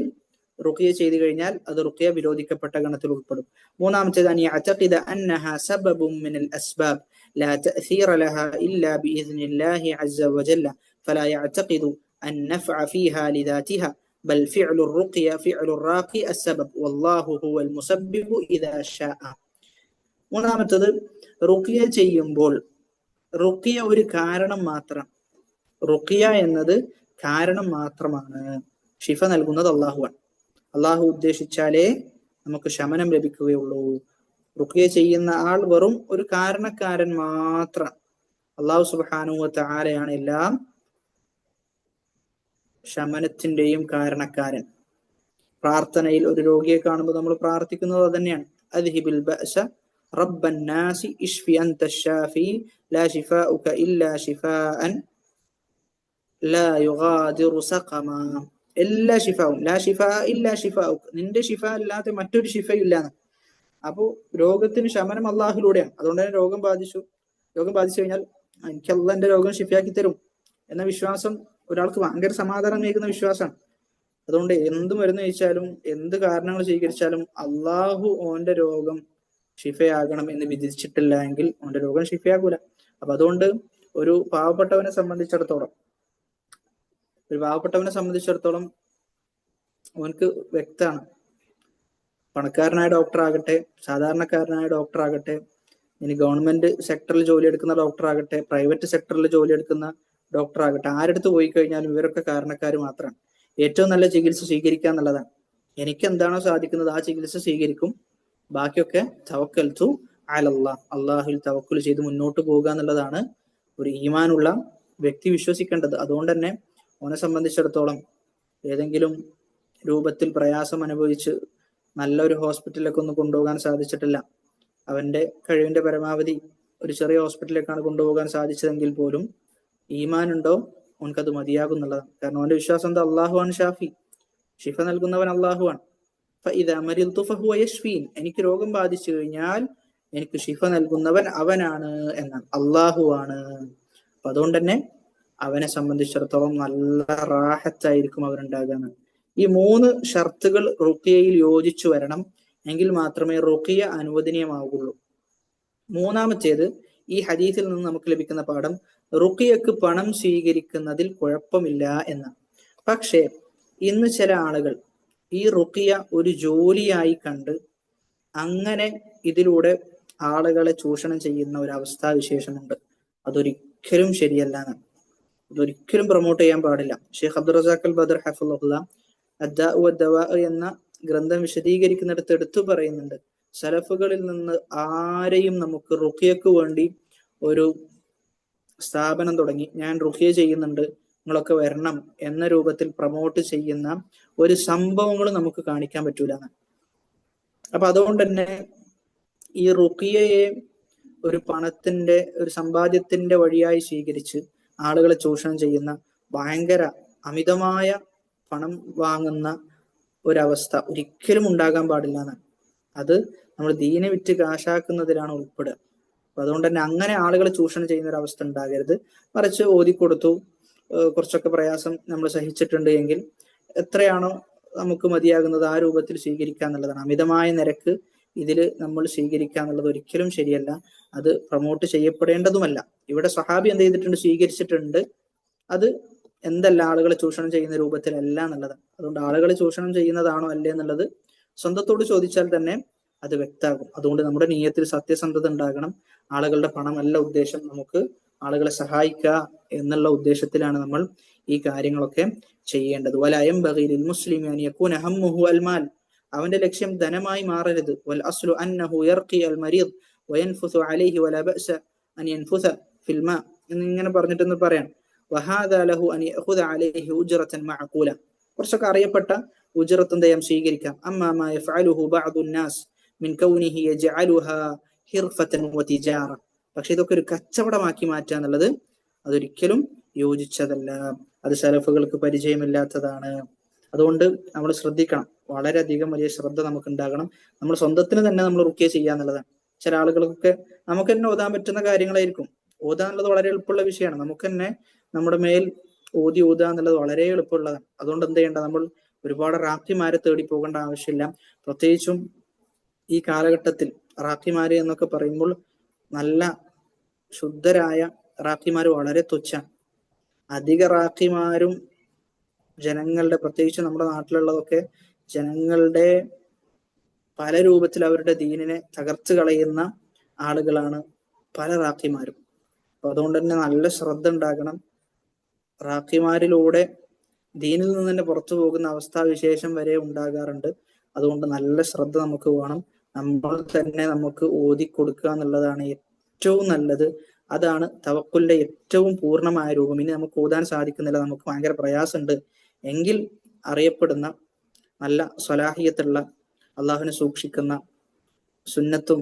റുഖ്യ ചെയ്തു കഴിഞ്ഞാൽ അത് റുഖ്യ വിരോധിക്കപ്പെട്ട ഗണത്തിൽ ഉൾപ്പെടും. മൂന്നാമത്തേത്, അൻ യഅതഖിദ അന്നഹാ സബബുൻ മിനൽ അസ്ബാബ് ലാ തഅസീറ ലഹാ ഇല്ലാ ബിഇസ്നില്ലാഹി അസ്സ വജല്ല ഫലാ യഅതഖിദു അൻ നഫഅ ഫീഹാ ലിദാതിഹാ ബൽ ഫിഅലു റുഖ്യ ഫിഅലു റാഖി അസ്സബബ് വല്ലാഹു ഹുവൽ മുസബ്ബിബു ഇദാ ശാഅ. മൂന്നാമത്തേത്, റുഖ്യ ചെയ്യുമ്പോൾ റുഖ്യ ഒരു കാരണം മാത്രം. റുഖ്യ എന്നത് കാരണം മാത്രമാണ്. ഷിഫ നൽകുന്നത് അള്ളാഹുവാണ്. അള്ളാഹു ഉദ്ദേശിച്ചാലേ നമുക്ക് ശമനം ലഭിക്കുകയുള്ളൂ. റുഖ്യ ചെയ്യുന്ന ആൾ വെറും ഒരു കാരണക്കാരൻ മാത്രം. അള്ളാഹു സുബ്ഹാനഹു വ തആലയാണ് എല്ലാം ശമനത്തിന്റെയും കാരണക്കാരൻ. പ്രാർത്ഥനയിൽ ഒരു രോഗിയെ കാണുമ്പോൾ നമ്മൾ പ്രാർത്ഥിക്കുന്നത് തന്നെയാണ്, അദ്ഹിബിൽ ബഅസ റബ്ബൻ നാസി ഇശ്ഫി അൻത ശാഫി ലാ ശിഫാഉക ഇല്ലാ ശിഫാഅൻ ലാ യുഗാദിറു സഖമ. എല്ലാ ഷിഫാവും ലാ ഷിഫാ ഇല്ലാ ഷിഫാഉക, നിന്റെ ഷിഫ അല്ലാതെ മറ്റൊരു ഷിഫയില്ലാന്ന്. അപ്പോ രോഗത്തിന് ശമനം അള്ളാഹുലൂടെയാണ്. അതുകൊണ്ട് തന്നെ രോഗം ബാധിച്ചു കഴിഞ്ഞാൽ എനിക്ക് അള്ളാഹ് എന്റെ രോഗം ഷിഫയാക്കി തരും എന്ന വിശ്വാസം ഒരാൾക്ക് ഭയങ്കര സമാധാനം നൽകുന്ന വിശ്വാസമാണ്. അതുകൊണ്ട് എന്ത് മരുന്ന് കഴിച്ചാലും എന്ത് കാരണങ്ങൾ സ്വീകരിച്ചാലും അള്ളാഹു ഓന്റെ രോഗം ഷിഫയാകണം എന്ന് വിധിച്ചിട്ടില്ല എങ്കിൽ ഓന്റെ രോഗം ഷിഫയാകൂല. അപ്പൊ അതുകൊണ്ട് ഒരു പാവപ്പെട്ടവനെ സംബന്ധിച്ചിടത്തോളം അവനക്ക് വ്യക്തമാണ്, പണക്കാരനായ ഡോക്ടർ ആകട്ടെ സാധാരണക്കാരനായ ഡോക്ടർ ആകട്ടെ, ഇനി ഗവൺമെന്റ് സെക്ടറിൽ ജോലിയെടുക്കുന്ന ഡോക്ടർ ആകട്ടെ പ്രൈവറ്റ് സെക്ടറിൽ ജോലിയെടുക്കുന്ന ഡോക്ടർ ആകട്ടെ, ആരെടുത്ത് പോയി കഴിഞ്ഞാലും ഇവരൊക്കെ കാരണക്കാർ മാത്രമാണ്. ഏറ്റവും നല്ല ചികിത്സ സ്വീകരിക്കുക എന്നുള്ളതാണ്. എനിക്ക് എന്താണോ സാധിക്കുന്നത് ആ ചികിത്സ സ്വീകരിക്കും, ബാക്കിയൊക്കെ തവക്കൽതു അലല്ലാഹ്, അള്ളാഹുൽ തവക്കുൽ ചെയ്ത് മുന്നോട്ട് പോകുക എന്നുള്ളതാണ് ഒരു ഈമാനുള്ള വ്യക്തി വിശ്വസിക്കേണ്ടത്. അതുകൊണ്ട് തന്നെ അവനെ സംബന്ധിച്ചിടത്തോളം ഏതെങ്കിലും രൂപത്തിൽ പ്രയാസം അനുഭവിച്ച് നല്ലൊരു ഹോസ്പിറ്റലിലേക്ക് ഒന്നും കൊണ്ടുപോകാൻ സാധിച്ചിട്ടില്ല, അവന്റെ കഴിവിന്റെ പരമാവധി ഒരു ചെറിയ ഹോസ്പിറ്റലിലേക്കാണ് കൊണ്ടുപോകാൻ സാധിച്ചതെങ്കിൽ പോലും ഈമാൻ ഉണ്ടോ അവൻക്കത് മതിയാകും എന്നുള്ളതാണ്. കാരണം അവന്റെ വിശ്വാസം എന്താ, അള്ളാഹുവാണ് ഷാഫി, ഷിഫ നൽകുന്നവൻ അള്ളാഹുവാണ്. ഫഇദാ മരിദ്തു ഫഹുവ യശ്ഫീൻ, എനിക്ക് രോഗം ബാധിച്ചു കഴിഞ്ഞാൽ എനിക്ക് ഷിഫ നൽകുന്നവൻ അവനാണ് എന്നാണ്, അള്ളാഹുവാണ്. അപ്പൊ അതുകൊണ്ട് തന്നെ അവനെ സംബന്ധിച്ചിടത്തോളം നല്ല റാഹത്തായിരിക്കും അവനുണ്ടാകുക. ഈ 3 ഷർത്തുകൾ റുഖിയയിൽ യോജിച്ചു വരണം, എങ്കിൽ മാത്രമേ റുഖിയ അനുവദനീയമാവുകയുള്ളൂ. മൂന്നാമത്തേത്, ഈ ഹദീസിൽ നിന്ന് നമുക്ക് ലഭിക്കുന്ന പാഠം റുഖിയക്ക് പണം സ്വീകരിക്കുന്നതിൽ കുഴപ്പമില്ല എന്നാണ്. പക്ഷേ ഇന്ന് ചില ആളുകൾ ഈ റുഖിയ ഒരു ജോലിയായി കണ്ട് അങ്ങനെ ഇതിലൂടെ ആളുകളെ ചൂഷണം ചെയ്യുന്ന ഒരു അവസ്ഥാവിശേഷമുണ്ട്. അതൊരിക്കലും ശരിയല്ല, അതൊരിക്കലും പ്രൊമോട്ട് ചെയ്യാൻ പാടില്ല. ഷെയ്ഖ് അബ്ദുൾ റസാഖ് അൽ ബദർ ഹഫിളഹുല്ലാ അദ്ദാഉ വദ്ദവാ എന്ന ഗ്രന്ഥം വിശദീകരിക്കുന്നിടത്ത് എടുത്തു പറയുന്നുണ്ട്, സലഫുകളിൽ നിന്ന് ആരെയും നമുക്ക് റുഖിയക്ക് വേണ്ടി ഒരു സ്ഥാപനം തുടങ്ങി ഞാൻ റുഖിയ ചെയ്യുന്നുണ്ട് നിങ്ങളൊക്കെ വരണം എന്ന രൂപത്തിൽ പ്രൊമോട്ട് ചെയ്യുന്ന ഒരു സംഭവങ്ങളും നമുക്ക് കാണിക്കാൻ പറ്റൂല. അപ്പൊ അതുകൊണ്ട് തന്നെ ഈ റുഖിയയെ ഒരു പണത്തിന്റെ ഒരു സമ്പാദ്യത്തിന്റെ വഴിയായി സ്വീകരിച്ച് ആളുകളെ ചൂഷണം ചെയ്യുന്ന, ഭയങ്കര അമിതമായ പണം വാങ്ങുന്ന ഒരവസ്ഥ ഒരിക്കലും ഉണ്ടാകാൻ പാടില്ല എന്നാണ്. അത് നമ്മൾ ദീനെ വിറ്റ് കാശാക്കുന്നതിലാണ് ഉൾപ്പെടുക. അപ്പൊ അതുകൊണ്ട് തന്നെ അങ്ങനെ ആളുകളെ ചൂഷണം ചെയ്യുന്ന ഒരു അവസ്ഥ ഉണ്ടാകരുത്. മറിച്ച് ഓതിക്കൊടുത്തു, കുറച്ചൊക്കെ പ്രയാസം നമ്മൾ സഹിച്ചിട്ടുണ്ട് എങ്കിൽ എത്രയാണോ നമുക്ക് മതിയാകുന്നത് ആ രൂപത്തിൽ സ്വീകരിക്കുക എന്നുള്ളതാണ്. അമിതമായ നിരക്ക് ഇതിൽ നമ്മൾ സ്വീകരിക്കുക എന്നുള്ളത് ഒരിക്കലും ശരിയല്ല, അത് പ്രൊമോട്ട് ചെയ്യപ്പെടേണ്ടതുമല്ല. ഇവിടെ സഹാബി എന്ത് ചെയ്തിട്ടുണ്ട്, സ്വീകരിച്ചിട്ടുണ്ട്. അത് എന്തല്ല, ആളുകളെ ചൂഷണം ചെയ്യുന്ന രൂപത്തിലല്ല എന്നുള്ളതാണ്. അതുകൊണ്ട് ആളുകളെ ചൂഷണം ചെയ്യുന്നതാണോ അല്ലേ എന്നുള്ളത് സ്വന്തത്തോട് ചോദിച്ചാൽ തന്നെ അത് വ്യക്തമാകും. അതുകൊണ്ട് നമ്മുടെ നിയ്യത്തിൽ സത്യസന്ധത ഉണ്ടാകണം. ആളുകളുടെ പണമല്ല ഉദ്ദേശം, നമുക്ക് ആളുകളെ സഹായിക്കുക എന്നുള്ള ഉദ്ദേശത്തിലാണ് നമ്മൾ ഈ കാര്യങ്ങളൊക്കെ ചെയ്യേണ്ടത്. വലാ യംബഗി ലിൽ മുസ്ലിമി അൻ യകൂന ഹമ്മുഹു അൽ മാൽ, അവന്റെ ലക്ഷ്യം ധനമായി മാറരുത്. വൽ അസ്ലു അന്നഹു യർഖി അൽ മരീദ് വയൻഫുസു അലൈഹി വലാ ബഅസ അൻ യൻഫുസ ഫിൽ മാ എന്നിങ്ങനെ പറഞ്ഞിട്ടെന്ന് പറയാം. വഹാദാ ലഹു അൻ യഖുദ അലൈഹി ഉജ്റതൻ മഅഖൂല, കുറച്ചൊക്കെ അറിയപ്പെട്ട ഉജ്റത്ത് എന്തെയ്യാം, സ്വീകരിക്കാം. അമ്മാ മാ യഫ്അലുഹു ബഅദു നാസ് മിൻ കൗനിഹി യജ്അലുഹാ ഹിർഫതൻ വതിജാറ, പക്ഷെ ഇതൊക്കെ ഒരു കച്ചവടമാക്കി മാറ്റുക എന്നുള്ളത് അതൊരിക്കലും യോജിച്ചതല്ല, അത് സലഫുകൾക്ക് പരിചയമില്ലാത്തതാണ്. അതുകൊണ്ട് നമ്മൾ ശ്രദ്ധിക്കണം, വളരെയധികം വലിയ ശ്രദ്ധ നമുക്ക് ഉണ്ടാകണം. നമ്മൾ സ്വന്തത്തിന് തന്നെ നമ്മൾ റുഖിയ ചെയ്യുക എന്നുള്ളതാണ്. ചില ആളുകൾക്കൊക്കെ നമുക്ക് തന്നെ ഓതാൻ പറ്റുന്ന കാര്യങ്ങളായിരിക്കും. ഓതാ എന്നുള്ളത് വളരെ എളുപ്പമുള്ള വിഷയമാണ്. നമുക്ക് തന്നെ നമ്മുടെ മേൽ ഓതുക എന്നുള്ളത് വളരെ എളുപ്പമുള്ളതാണ്. അതുകൊണ്ട് എന്ത് ചെയ്യേണ്ട, നമ്മൾ ഒരുപാട് റാഖിമാരെ തേടി പോകേണ്ട ആവശ്യമില്ല. പ്രത്യേകിച്ചും ഈ കാലഘട്ടത്തിൽ റാഖിമാര് എന്നൊക്കെ പറയുമ്പോൾ നല്ല ശുദ്ധരായ റാഖിമാർ വളരെ തുച്ഛാണ്. അധിക റാഖിമാരും ജനങ്ങളുടെ, പ്രത്യേകിച്ച് നമ്മുടെ നാട്ടിലുള്ളതൊക്കെ ജനങ്ങളുടെ പല രൂപത്തിൽ അവരുടെ ദീനിനെ തകർത്ത് കളയുന്ന ആളുകളാണ് പല റാഖിമാരും. അപ്പൊ അതുകൊണ്ട് തന്നെ നല്ല ശ്രദ്ധ ഉണ്ടാകണം. റാഖിമാരിലൂടെ ദീനിൽ നിന്ന് തന്നെ പുറത്തു പോകുന്ന അവസ്ഥാവിശേഷം വരെ ഉണ്ടാകാറുണ്ട്. അതുകൊണ്ട് നല്ല ശ്രദ്ധ നമുക്ക് വേണം. നമ്മൾ തന്നെ നമുക്ക് ഓതിക്കൊടുക്കുക എന്നുള്ളതാണ് ഏറ്റവും നല്ലത്. അതാണ് തവക്കുലിന്റെ ഏറ്റവും പൂർണ്ണമായ രൂപം. ഇനി നമുക്ക് ഓതാൻ സാധിക്കുന്നില്ല, നമുക്ക് ഭയങ്കര പ്രയാസമുണ്ട് എങ്കിൽ അറിയപ്പെടുന്ന നല്ല സ്വലാഹിയത്തുള്ള, അള്ളാഹുവിനെ സൂക്ഷിക്കുന്ന, സുന്നത്തും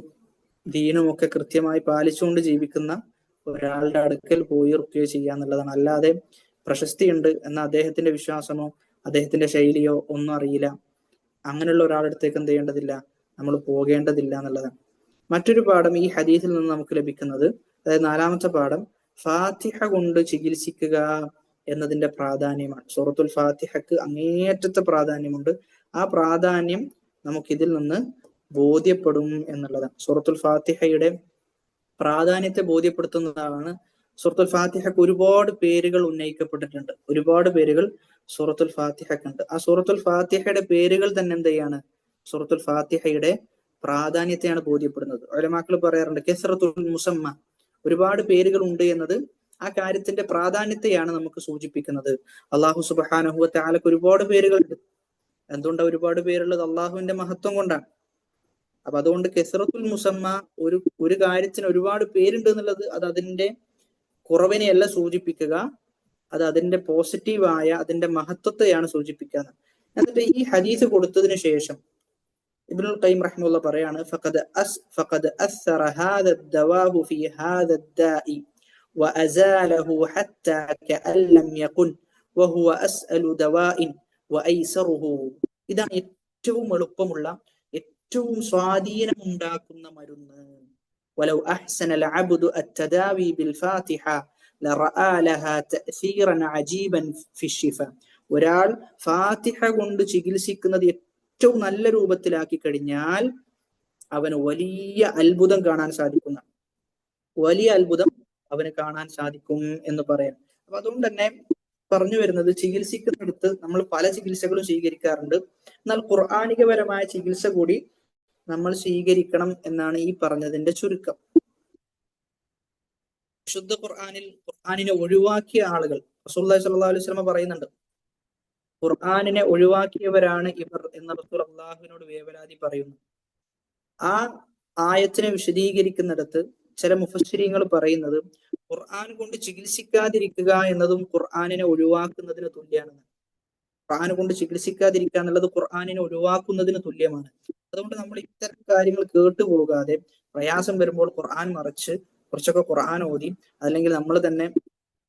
ദീനും ഒക്കെ കൃത്യമായി പാലിച്ചുകൊണ്ട് ജീവിക്കുന്ന ഒരാളുടെ അടുക്കൽ പോയി റുഖ്യ ചെയ്യുക എന്നുള്ളതാണ്. അല്ലാതെ പ്രശസ്തിയുണ്ട് എന്ന അദ്ദേഹത്തിന്റെ വിശ്വാസമോ അദ്ദേഹത്തിന്റെ ശൈലിയോ ഒന്നും അറിയില്ല, അങ്ങനെയുള്ള ഒരാളുടെ അടുത്തേക്ക് എന്ത് ചെയ്യേണ്ടതില്ല, നമ്മൾ പോകേണ്ടതില്ല എന്നുള്ളതാണ്. മറ്റൊരു പാഠം ഈ ഹദീസിൽ നിന്ന് നമുക്ക് ലഭിക്കുന്നത്, അതായത് നാലാമത്തെ പാഠം, ഫാത്തിഹ കൊണ്ട് ചികിത്സിക്കുക എന്നതിന്റെ പ്രാധാന്യമാണ്. സൂറത്തുൽ ഫാത്തിഹക്ക് അങ്ങേയറ്റത്തെ പ്രാധാന്യമുണ്ട്. ആ പ്രാധാന്യം നമുക്കിതിൽ നിന്ന് ബോധ്യപ്പെടും എന്നുള്ളതാണ്. സൂറത്തുൽ ഫാത്തിഹയുടെ പ്രാധാന്യത്തെ ബോധ്യപ്പെടുത്തുന്നതാണ്. സൂറത്തുൽ ഫാത്തിഹക്ക് ഒരുപാട് പേരുകൾ ഉന്നയിക്കപ്പെട്ടിട്ടുണ്ട്, ഒരുപാട് പേരുകൾ സൂറത്തുൽ ഫാത്തിഹക്കുണ്ട്. ആ സൂറത്തുൽ ഫാത്തിഹയുടെ പേരുകൾ തന്നെ എന്ത് ചെയ്യാണ്, സൂറത്തുൽ ഫാത്തിഹയുടെ പ്രാധാന്യത്തെയാണ് ബോധ്യപ്പെടുന്നത്. ഉലമാക്കൾ പറയാറുണ്ട് കെസ്റത്തുൽ മുസമ്മ, ഒരുപാട് പേരുകൾ ഉണ്ട് എന്നത് ആ കാര്യത്തിന്റെ പ്രാധാന്യത്തെയാണ് നമുക്ക് സൂചിപ്പിക്കുന്നത്. അള്ളാഹു സുബ്ഹാനഹു വ തആലക്ക് ഒരുപാട് പേരുകളുണ്ട്. എന്തുകൊണ്ടാണ് ഒരുപാട് പേരുള്ളത്? അള്ളാഹുവിന്റെ മഹത്വം കൊണ്ടാണ്. അപ്പൊ അതുകൊണ്ട് കെസ്റത്തുൽ മുസമ്മ, ഒരു കാര്യത്തിന് ഒരുപാട് പേരുണ്ട് എന്നുള്ളത് അത് അതിന്റെ കുറവിനെയല്ല സൂചിപ്പിക്കുക, അത് അതിന്റെ പോസിറ്റീവായ അതിന്റെ മഹത്വത്തെയാണ് സൂചിപ്പിക്കുക. എന്നിട്ട് ഈ ഹദീസ് കൊടുത്തതിന് ശേഷം ഇബ്നുൽ ഖയ്യിം റഹിമഹുല്ലാഹ് പറയാണ്, ഫഖദ് അസ്സറ ഹാദ ദവാഹു ഫീ ഹാദ ദാഇ വഅസാലഹു ഹത്താ കഅൻ ലം യകുൻ വഹുവ അസ്അലു ദവാഇൻ വഅയ്സറുഹു. ഇതാണ് ഏറ്റവും എളുപ്പമുള്ള, ഏറ്റവും സ്വാധീനം ഉണ്ടാക്കുന്ന മരുന്ന്. വലൗ അഹ്സനൽ അബ്ദു അത്തദാവി ബിൽ ഫാത്തിഹ ലറആ ലഹാ തഅസീറൻ അജീബൻ ഫിശ്ശിഫ. ഒരാൾ ഫാത്തിഹ കൊണ്ട് ചികിത്സിക്കുന്നത് ഏറ്റവും നല്ല രൂപത്തിലാക്കി കഴിഞ്ഞാൽ അവന് വലിയ അത്ഭുതം കാണാൻ സാധിക്കുന്ന, വലിയ അത്ഭുതം അവന് കാണാൻ സാധിക്കും എന്ന് പറയാം. അപ്പൊ അതുകൊണ്ട് തന്നെ പറഞ്ഞു വരുന്നത്, ചികിത്സിക്കുന്നിടത്ത് നമ്മൾ പല ചികിത്സകളും സ്വീകരിക്കാറുണ്ട്, എന്നാൽ ഖുർആനികപരമായ ചികിത്സ കൂടി നമ്മൾ സ്വീകരിക്കണം എന്നാണ് ഈ പറഞ്ഞതിന്റെ ചുരുക്കം. വിശുദ്ധ ഖുർആനിനെ ഒഴിവാക്കിയ ആളുകൾ, റസൂലുള്ളാഹി സ്വല്ലല്ലാഹു അലൈഹി വസല്ലം പറയുന്നുണ്ട്, ഖുർആനിനെ ഒഴിവാക്കിയവരാണ് ഇവർ എന്ന റസൂൽ അള്ളാഹുവിനോട് വേവലാതി പറയുന്നു. ആ ആയത്തിനെ വിശദീകരിക്കുന്നിടത്ത് ചില മുഫസ്സിരീങ്ങൾ പറയുന്നത്, ഖുർആൻ കൊണ്ട് ചികിത്സിക്കാതിരിക്കുക എന്നതും ഖുർആനിനെ ഒഴിവാക്കുന്നതിന് തുല്യമാണ്. ഖുർആൻ കൊണ്ട് ചികിത്സിക്കാതിരിക്കുക എന്നുള്ളത് ഖുർആനിനെ ഒഴിവാക്കുന്നതിന് തുല്യമാണ്. അതുകൊണ്ട് നമ്മൾ ഇത്തരം കാര്യങ്ങൾ കേട്ടുപോകാതെ പ്രയാസം വരുമ്പോൾ ഖുർആൻ മറിച്ച് കുറച്ചൊക്കെ ഖുർആൻ ഓതി, അല്ലെങ്കിൽ നമ്മൾ തന്നെ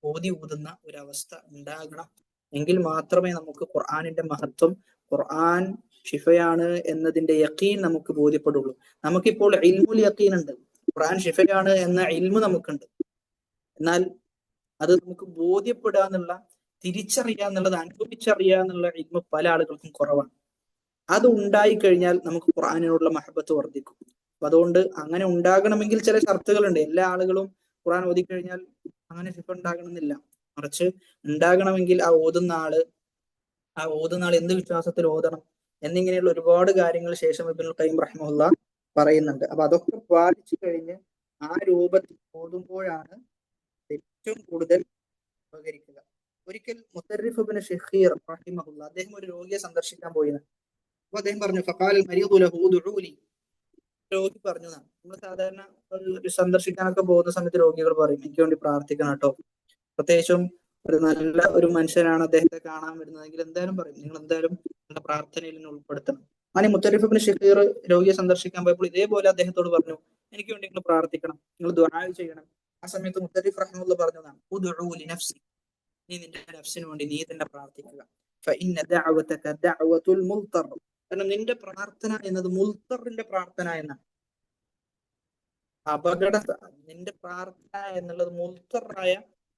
ഓതി ഊതുന്ന ഒരവസ്ഥ ഉണ്ടാകണം. എങ്കിൽ മാത്രമേ നമുക്ക് ഖുർആനിന്റെ മഹത്വം, ഖുർആൻ ഷിഫയാണ് എന്നതിന്റെ യഖീൻ നമുക്ക് ബോധ്യപ്പെടുള്ളൂ. നമുക്കിപ്പോൾ ഇൽമുൽ യഖീൻ ഉണ്ട്, ഖുർആൻ ഷിഫയാണ് എന്ന ഇൽമു നമുക്കുണ്ട്, എന്നാൽ അത് നമുക്ക് ബോധ്യപ്പെടുക എന്നുള്ള, തിരിച്ചറിയുക എന്നുള്ളത്, അനുഭവിച്ചറിയുക എന്നുള്ള ഇൽമു പല ആളുകൾക്കും കുറവാണ്. അത് ഉണ്ടായി കഴിഞ്ഞാൽ നമുക്ക് ഖുർആനിനോടുള്ള മഹബത്ത് വർദ്ധിക്കും. അപ്പൊ അതുകൊണ്ട് അങ്ങനെ ഉണ്ടാകണമെങ്കിൽ ചില ഷർത്തുകളുണ്ട്. എല്ലാ ആളുകളും ഖുർആൻ ഓതിക്കഴിഞ്ഞാൽ അങ്ങനെ ഷിഫ ഉണ്ടാകണമെന്നില്ല. മറിച്ച് ഉണ്ടാകണമെങ്കിൽ ആ ഓതുന്ന ആള് എന്ത് വിശ്വാസത്തിൽ ഓതണം എന്നിങ്ങനെയുള്ള ഒരുപാട് കാര്യങ്ങൾ ശേഷം ഇബ്നുൽ ഖയ്യിം റഹിമഹുല്ലാഹ് പറയുന്നുണ്ട്. അപ്പൊ അതൊക്കെ പാലിച്ചു കഴിഞ്ഞ് ആ രൂപത്തിൽ ഓതുമ്പോഴാണ് ഏറ്റവും കൂടുതൽ ഉപകരിക്കുക. ഒരിക്കൽ മുത്തർരിഫ് ഇബ്നു ഷഖീർ റഹിമഹുല്ലാഹ് അദ്ദേഹം ഒരു രോഗിയെ സന്ദർശിക്കാൻ പോയിരുന്നു. അപ്പൊ അദ്ദേഹം പറഞ്ഞു, ഫഖാലൽ മരീദു ലഹു ഉദ്ഉലി. രോഗി പറഞ്ഞതാണ്, നമ്മൾ സാധാരണ സന്ദർശിക്കാനൊക്കെ പോകുന്ന സമയത്ത് രോഗികൾ പറയും, എനിക്ക് വേണ്ടി പ്രാർത്ഥിക്കണം കേട്ടോ. പ്രത്യേകിച്ചും ഒരു നല്ല ഒരു മനുഷ്യനാണ് അദ്ദേഹത്തെ കാണാൻ വരുന്നതെങ്കിൽ എന്തായാലും പറയും, നിങ്ങൾ എന്തായാലും നിങ്ങളുടെ പ്രാർത്ഥനയിൽ എന്നെ ഉൾപ്പെടുത്തണം. അങ്ങനെ മുത്തരിഫ് ഇബ്നു ഷഖീർ രോഗിയെ സന്ദർശിക്കാൻ പോയപ്പോൾ ഇതേപോലെ അദ്ദേഹത്തോട് പറഞ്ഞു, എനിക്ക് വേണ്ടി നിങ്ങൾ പ്രാർത്ഥിക്കണം, നിങ്ങൾ ദുആ ചെയ്യണം. ആ സമയത്ത് മുത്തരിഫ് റഹിമഹുല്ലാഹ് പറഞ്ഞതാണ്, ഉദ്ഉ ലിനഫ്സി, നീ നിന്റെ നഫ്സിന് വേണ്ടി നീ തന്നെ പ്രാർത്ഥിക്കുക. ഫഇന്ന ദഅവതക ദഅവതുൽ മുൽതർ, കാരണം നിന്റെ പ്രാർത്ഥന എന്നത് മുൽത്തറിന്റെ പ്രാർത്ഥന എന്നാണ്. നിന്റെ പ്രാർത്ഥന എന്നുള്ളത് മുൽത്തറായ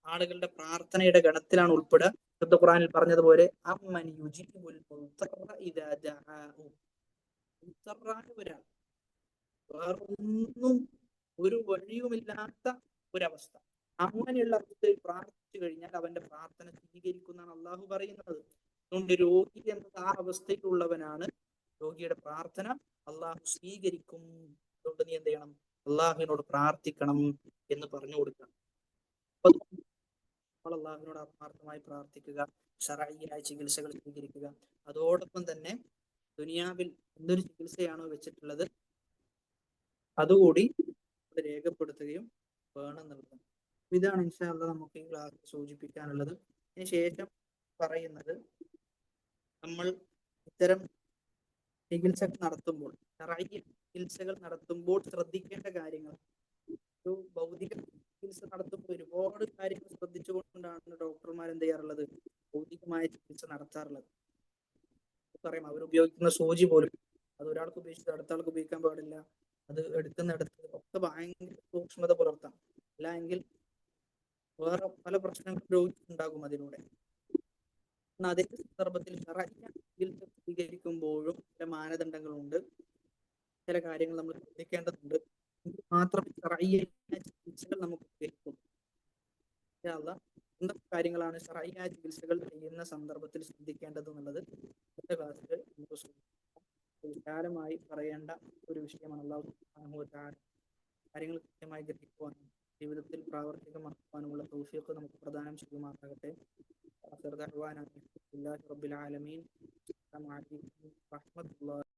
ആളുകളുടെ പ്രാർത്ഥനയുടെ ഗണത്തിലാണ് ഉൾപ്പെടുക. ശുദ്ധ ഖുർആനിൽ പറഞ്ഞതുപോലെ അമ്മൻ യുജീബുൽ മുൽത്തറ ഇദാ ദഅാഹു. മുൽത്തറായ ഒരാൾ, വേറൊന്നും ഒരു വഴിയുമില്ലാത്ത ഒരവസ്ഥ, അങ്ങനെയുള്ള അവസ്ഥയിൽ പ്രാർത്ഥിച്ചു കഴിഞ്ഞാൽ അവന്റെ പ്രാർത്ഥന സ്വീകരിക്കുന്നതാണ് അള്ളാഹു പറയുന്നത്. അതുകൊണ്ട് രോഗി എന്നത് ആ അവസ്ഥയിലുള്ളവനാണ്, രോഗിയുടെ പ്രാർത്ഥന അള്ളാഹു സ്വീകരിക്കും. അതുകൊണ്ട് നീ എന്ത് ചെയ്യണം, അള്ളാഹുവിനോട് പ്രാർത്ഥിക്കണം എന്ന് പറഞ്ഞു കൊടുക്കണം. നമ്മൾ അള്ളാഹുവിനോട് ആത്മാർത്ഥമായി പ്രാർത്ഥിക്കുക, ശറഈയായ ചികിത്സകൾ സ്വീകരിക്കുക. അതോടൊപ്പം തന്നെ ദുനിയാവിൽ എന്തൊരു ചികിത്സയാണോ വെച്ചിട്ടുള്ളത് അതുകൂടി രേഖപ്പെടുത്തുകയും വേണമെന്നുള്ളതാണ്. ഇതാണ് ഇൻഷാ അല്ലാഹ് നമുക്ക് ഈ ക്ലാസ്സിൽ സൂചിപ്പിക്കാനുള്ളത്. ഇതിന് ശേഷം പറയുന്നത്, നമ്മൾ ഇത്തരം ചികിത്സകൾ നടത്തുമ്പോൾ, ശർഈ ചികിത്സകൾ നടത്തുമ്പോൾ ശ്രദ്ധിക്കേണ്ട കാര്യങ്ങൾ. ഒരു ഭൗതിക ചികിത്സ നടത്തുമ്പോൾ ഒരുപാട് കാര്യങ്ങൾ ശ്രദ്ധിച്ചുകൊണ്ടാണ് ഡോക്ടർമാർ എന്ത് ചെയ്യാറുള്ളത്, ഭൗതികമായ ചികിത്സ നടത്താറുള്ളത്. പറയാം, അവർ ഉപയോഗിക്കുന്ന സൂചി പോലും അത് ഒരാൾക്ക് ഉപയോഗിച്ചത് അടുത്ത ആൾക്ക് ഉപയോഗിക്കാൻ പാടില്ല. അത് എടുക്കുന്നിടത്ത് ഒക്കെ ഭയങ്കര സൂക്ഷ്മത പുലർത്താം. അല്ല എങ്കിൽ വേറെ പല പ്രശ്നങ്ങളും രോഗിക്കുണ്ടാകും അതിലൂടെ. എന്നാൽ അതേ സന്ദർഭത്തിൽ ശർഈ ചികിത്സ സ്വീകരിക്കുമ്പോഴും ചില മാനദണ്ഡങ്ങളുണ്ട്, ചില കാര്യങ്ങൾ നമ്മൾ ശ്രദ്ധിക്കേണ്ടതുണ്ട്. എങ്കിൽ മാത്രമേ ശർഈ ചികിത്സകൾ നമുക്ക് ഉപയോഗിക്കൂ. ഇൻഷാ അല്ലാഹ് എന്തൊക്കെ കാര്യങ്ങളാണ് ശർഈ ചികിത്സകൾ ചെയ്യുന്ന സന്ദർഭത്തിൽ ശ്രദ്ധിക്കേണ്ടത് എന്നുള്ളത് ഇന്നത്തെ ക്ലാസ്സിൽ നമുക്ക് വിശാലമായി പറയേണ്ട ഒരു വിഷയമാണ്. അല്ലാഹു സുബ്ഹാനഹു വ തആല കാര്യങ്ങൾ കൃത്യമായി ഗ്രഹിക്കുവാനും ജീവിതത്തിൽ പ്രാവർത്തികമാക്കുവാനുമുള്ള തൗഫീഖ് നമുക്ക് പ്രദാനം ചെയ്യുമാറാകട്ടെ. ആഖിറു ദഅ്വാനാ അൽഹംദുലില്ലാഹി റബ്ബിൽ ആലമീൻ. അസ്സലാമു അലൈക്കും വറഹ്മത്തുള്ളാഹി